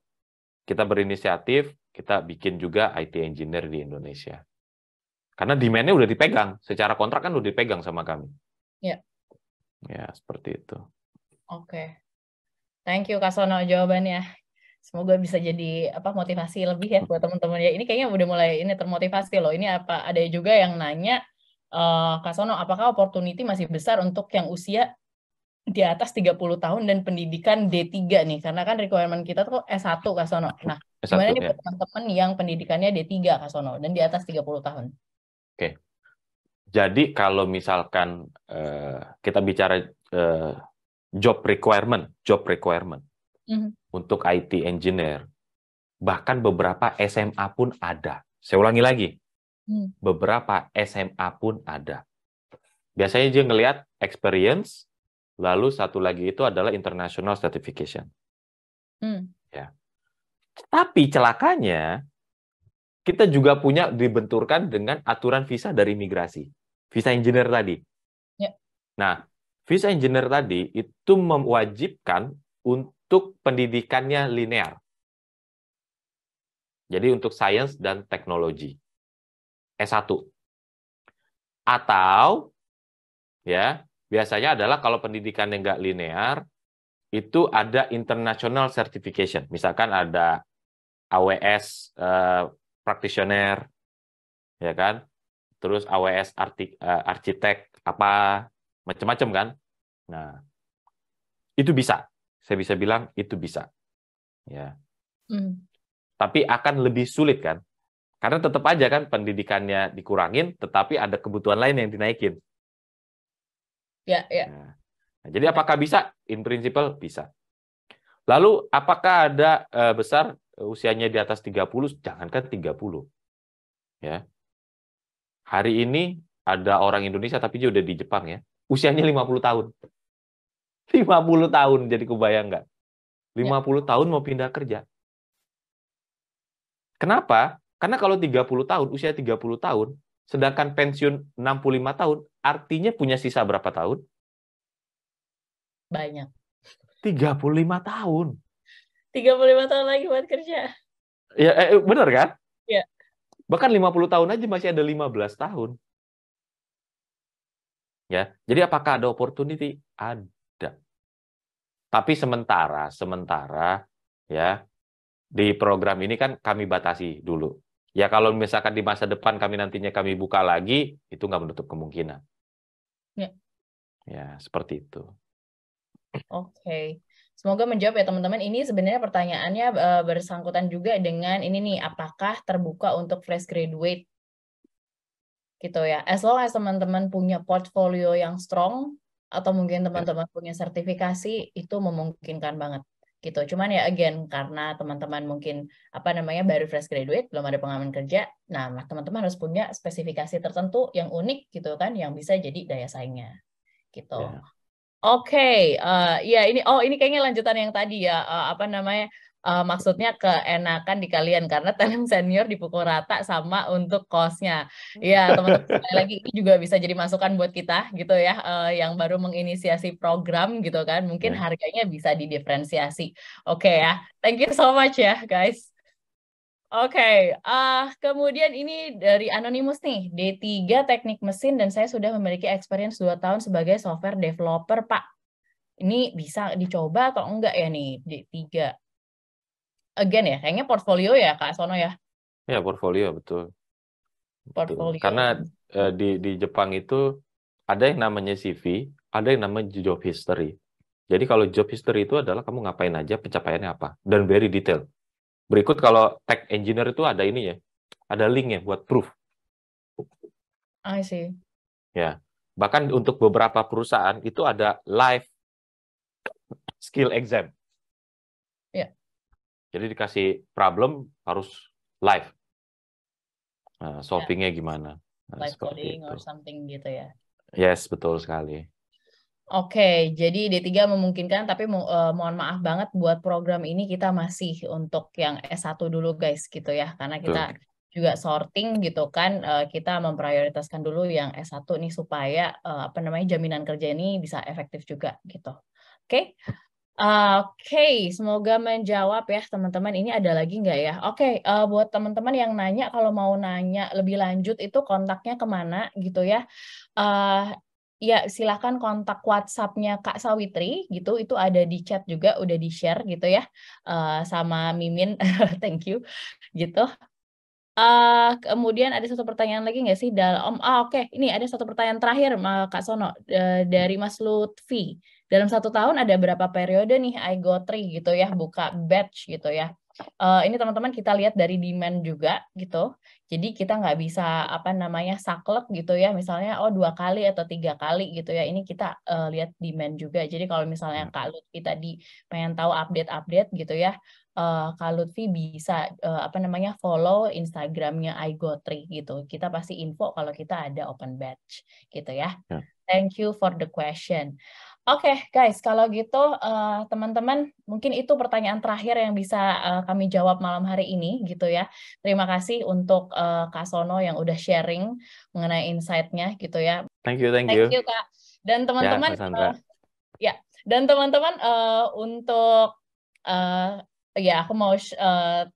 Speaker 2: kita berinisiatif, kita bikin juga IT engineer di Indonesia. Karena demand-nya udah dipegang, secara kontrak kan udah dipegang sama kami.
Speaker 1: Ya.
Speaker 2: Ya, seperti itu.
Speaker 1: Oke. Thank you Kak Sono jawabannya. Semoga bisa jadi motivasi lebih ya buat teman-teman ya. Ini kayaknya udah mulai ini termotivasi loh. Ini ada juga yang nanya, Kak Sono, apakah opportunity masih besar untuk yang usia di atas 30 tahun dan pendidikan D3 nih? Karena kan requirement kita tuh S1 Kak Sono. Nah, gimana
Speaker 2: S1
Speaker 1: nih
Speaker 2: ya.
Speaker 1: buat teman-teman yang pendidikannya D3 Kak Sono dan di atas 30 tahun?
Speaker 2: Oke. Jadi kalau misalkan kita bicara job requirement untuk IT engineer, bahkan beberapa SMA pun ada. Saya ulangi lagi, beberapa SMA pun ada. Biasanya dia ngelihat experience, lalu satu lagi itu adalah international certification. Ya. Tapi celakanya, kita juga punya dibenturkan dengan aturan visa dari imigrasi. Visa engineer tadi.
Speaker 1: Ya.
Speaker 2: Nah, visa engineer tadi itu mewajibkan untuk pendidikannya linear. Jadi untuk sains dan teknologi. S1. Atau, ya, biasanya adalah kalau pendidikannya nggak linear, itu ada international certification. Misalkan ada AWS practitioner, ya kan? Terus AWS arsitek apa macam-macam kan? Nah, itu bisa. Saya bisa bilang itu bisa. Ya. Tapi akan lebih sulit kan? Karena tetap aja kan pendidikannya dikurangin, tetapi ada kebutuhan lain yang dinaikin.
Speaker 1: Ya, ya.
Speaker 2: Nah, jadi apakah bisa? In principle bisa. Lalu apakah ada besar usianya di atas 30? Jangankan 30. Ya. Hari ini ada orang Indonesia tapi dia udah di Jepang ya. Usianya 50 tahun. 50 tahun, jadi kebayang nggak? 50 tahun mau pindah kerja. Kenapa? Karena kalau 30 tahun, usia 30 tahun, sedangkan pensiun 65 tahun, artinya punya sisa berapa tahun?
Speaker 1: Banyak.
Speaker 2: 35 tahun.
Speaker 1: 35 tahun lagi buat kerja.
Speaker 2: Ya, benar kan?
Speaker 1: Ya.
Speaker 2: Bahkan 50 tahun aja masih ada 15 tahun. Ya, jadi apakah ada opportunity? Ada. Tapi sementara ya, di program ini kan kami batasi dulu. Ya kalau misalkan di masa depan nantinya kami buka lagi, itu nggak menutup kemungkinan.
Speaker 1: Ya.
Speaker 2: Ya, seperti itu.
Speaker 1: Oke. Semoga menjawab ya teman-teman. Ini sebenarnya pertanyaannya bersangkutan juga dengan ini nih, apakah terbuka untuk fresh graduate gitu ya. As long as teman-teman punya portfolio yang strong atau mungkin teman-teman punya sertifikasi, itu memungkinkan banget gitu. Cuman ya again karena teman-teman mungkin baru fresh graduate, belum ada pengalaman kerja. Nah, teman-teman harus punya spesifikasi tertentu yang unik gitu kan, yang bisa jadi daya saingnya gitu.
Speaker 2: Ya.
Speaker 1: Oke, ya ini kayaknya lanjutan yang tadi ya, maksudnya keenakan di kalian karena talent senior dipukul rata sama untuk cost-nya. Ya, teman-teman sekali lagi ini juga bisa jadi masukan buat kita gitu ya, yang baru menginisiasi program gitu kan, mungkin
Speaker 2: Ya.
Speaker 1: harganya bisa didiferensiasi. Oke ya, thank you so much ya guys. Oke, kemudian ini dari Anonymous nih, D3 Teknik Mesin dan saya sudah memiliki experience 2 tahun sebagai software developer, Pak. Ini bisa dicoba atau enggak ya nih, D3? Again ya, kayaknya portfolio ya, Kak Sono ya?
Speaker 2: Ya, portfolio, betul. Betul.
Speaker 1: Portfolio.
Speaker 2: Karena di Jepang itu ada yang namanya CV, ada yang namanya job history. Jadi kalau job history itu adalah kamu ngapain aja, pencapaiannya apa, dan very detail. Berikut kalau tech engineer itu ada ini ya, ada link ya buat proof.
Speaker 1: I see.
Speaker 2: Ya, bahkan untuk beberapa perusahaan itu ada live skill exam.
Speaker 1: Ya.
Speaker 2: Jadi dikasih problem harus live. Nah, solvingnya gimana? Nah,
Speaker 1: Live
Speaker 2: seperti
Speaker 1: coding
Speaker 2: itu.
Speaker 1: or something gitu ya.
Speaker 2: Yes, betul sekali.
Speaker 1: Oke, jadi D3 memungkinkan, tapi mohon maaf banget buat program ini kita masih untuk yang S1 dulu guys gitu ya, karena kita
Speaker 2: Betul.
Speaker 1: juga sorting gitu kan, kita memprioritaskan dulu yang S1 nih supaya jaminan kerja ini bisa efektif juga gitu. Oke. Oke, semoga menjawab ya teman-teman. Ini ada lagi nggak ya? Oke, buat teman-teman yang nanya, kalau mau nanya lebih lanjut itu kontaknya kemana gitu ya? Ya silakan kontak WhatsApp-nya Kak Sawitri gitu. Itu ada di chat juga, udah di share gitu ya, sama Mimin. Thank you gitu. Kemudian ada satu pertanyaan lagi nggak sih oke, ini ada satu pertanyaan terakhir Kak Sono, dari Mas Lutfi. Dalam 1 tahun ada berapa periode nih iGo3 gitu ya, buka batch gitu ya. Ini teman-teman kita lihat dari demand juga gitu. Jadi kita nggak bisa saklek gitu ya, misalnya 2 kali atau 3 kali gitu ya. Ini kita lihat demand juga. Jadi kalau misalnya Kak Lutfi tadi pengen tahu update-update gitu ya, Kak Lutfi bisa follow Instagramnya iGo3 gitu. Kita pasti info kalau kita ada open batch gitu ya.
Speaker 2: Ya.
Speaker 1: Thank you for the question. Oke, guys, kalau gitu teman-teman mungkin itu pertanyaan terakhir yang bisa kami jawab malam hari ini gitu ya. Terima kasih untuk Kak Sono yang udah sharing mengenai insight-nya gitu ya.
Speaker 2: Thank you, thank
Speaker 1: Thank
Speaker 2: you.
Speaker 1: you Kak. Dan
Speaker 2: Ya,
Speaker 1: teman-teman
Speaker 2: Mas Sandra.
Speaker 1: untuk aku mau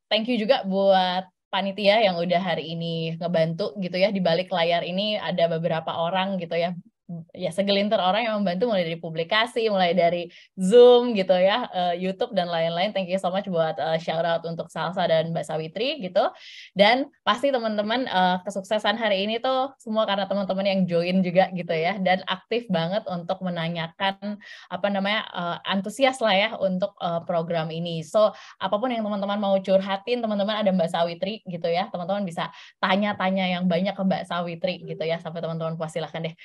Speaker 1: thank you juga buat panitia yang udah hari ini ngebantu gitu ya, di balik layar ini ada beberapa orang gitu ya segelintir orang yang membantu, mulai dari publikasi, mulai dari Zoom gitu ya, YouTube dan lain-lain. Thank you so much buat shout out untuk Salsa dan Mbak Sawitri gitu. Dan pasti teman-teman kesuksesan hari ini tuh semua karena teman-teman yang join juga gitu ya, dan aktif banget untuk menanyakan antusias lah ya untuk program ini. So apapun yang teman-teman mau curhatin, teman-teman ada Mbak Sawitri gitu ya, teman-teman bisa tanya-tanya yang banyak ke Mbak Sawitri gitu ya, sampai teman-teman puas, silahkan deh.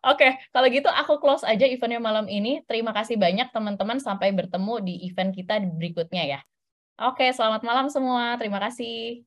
Speaker 1: Oke, kalau gitu aku close aja eventnya malam ini. Terima kasih banyak teman-teman, sampai bertemu di event kita berikutnya ya. Oke, selamat malam semua. Terima kasih.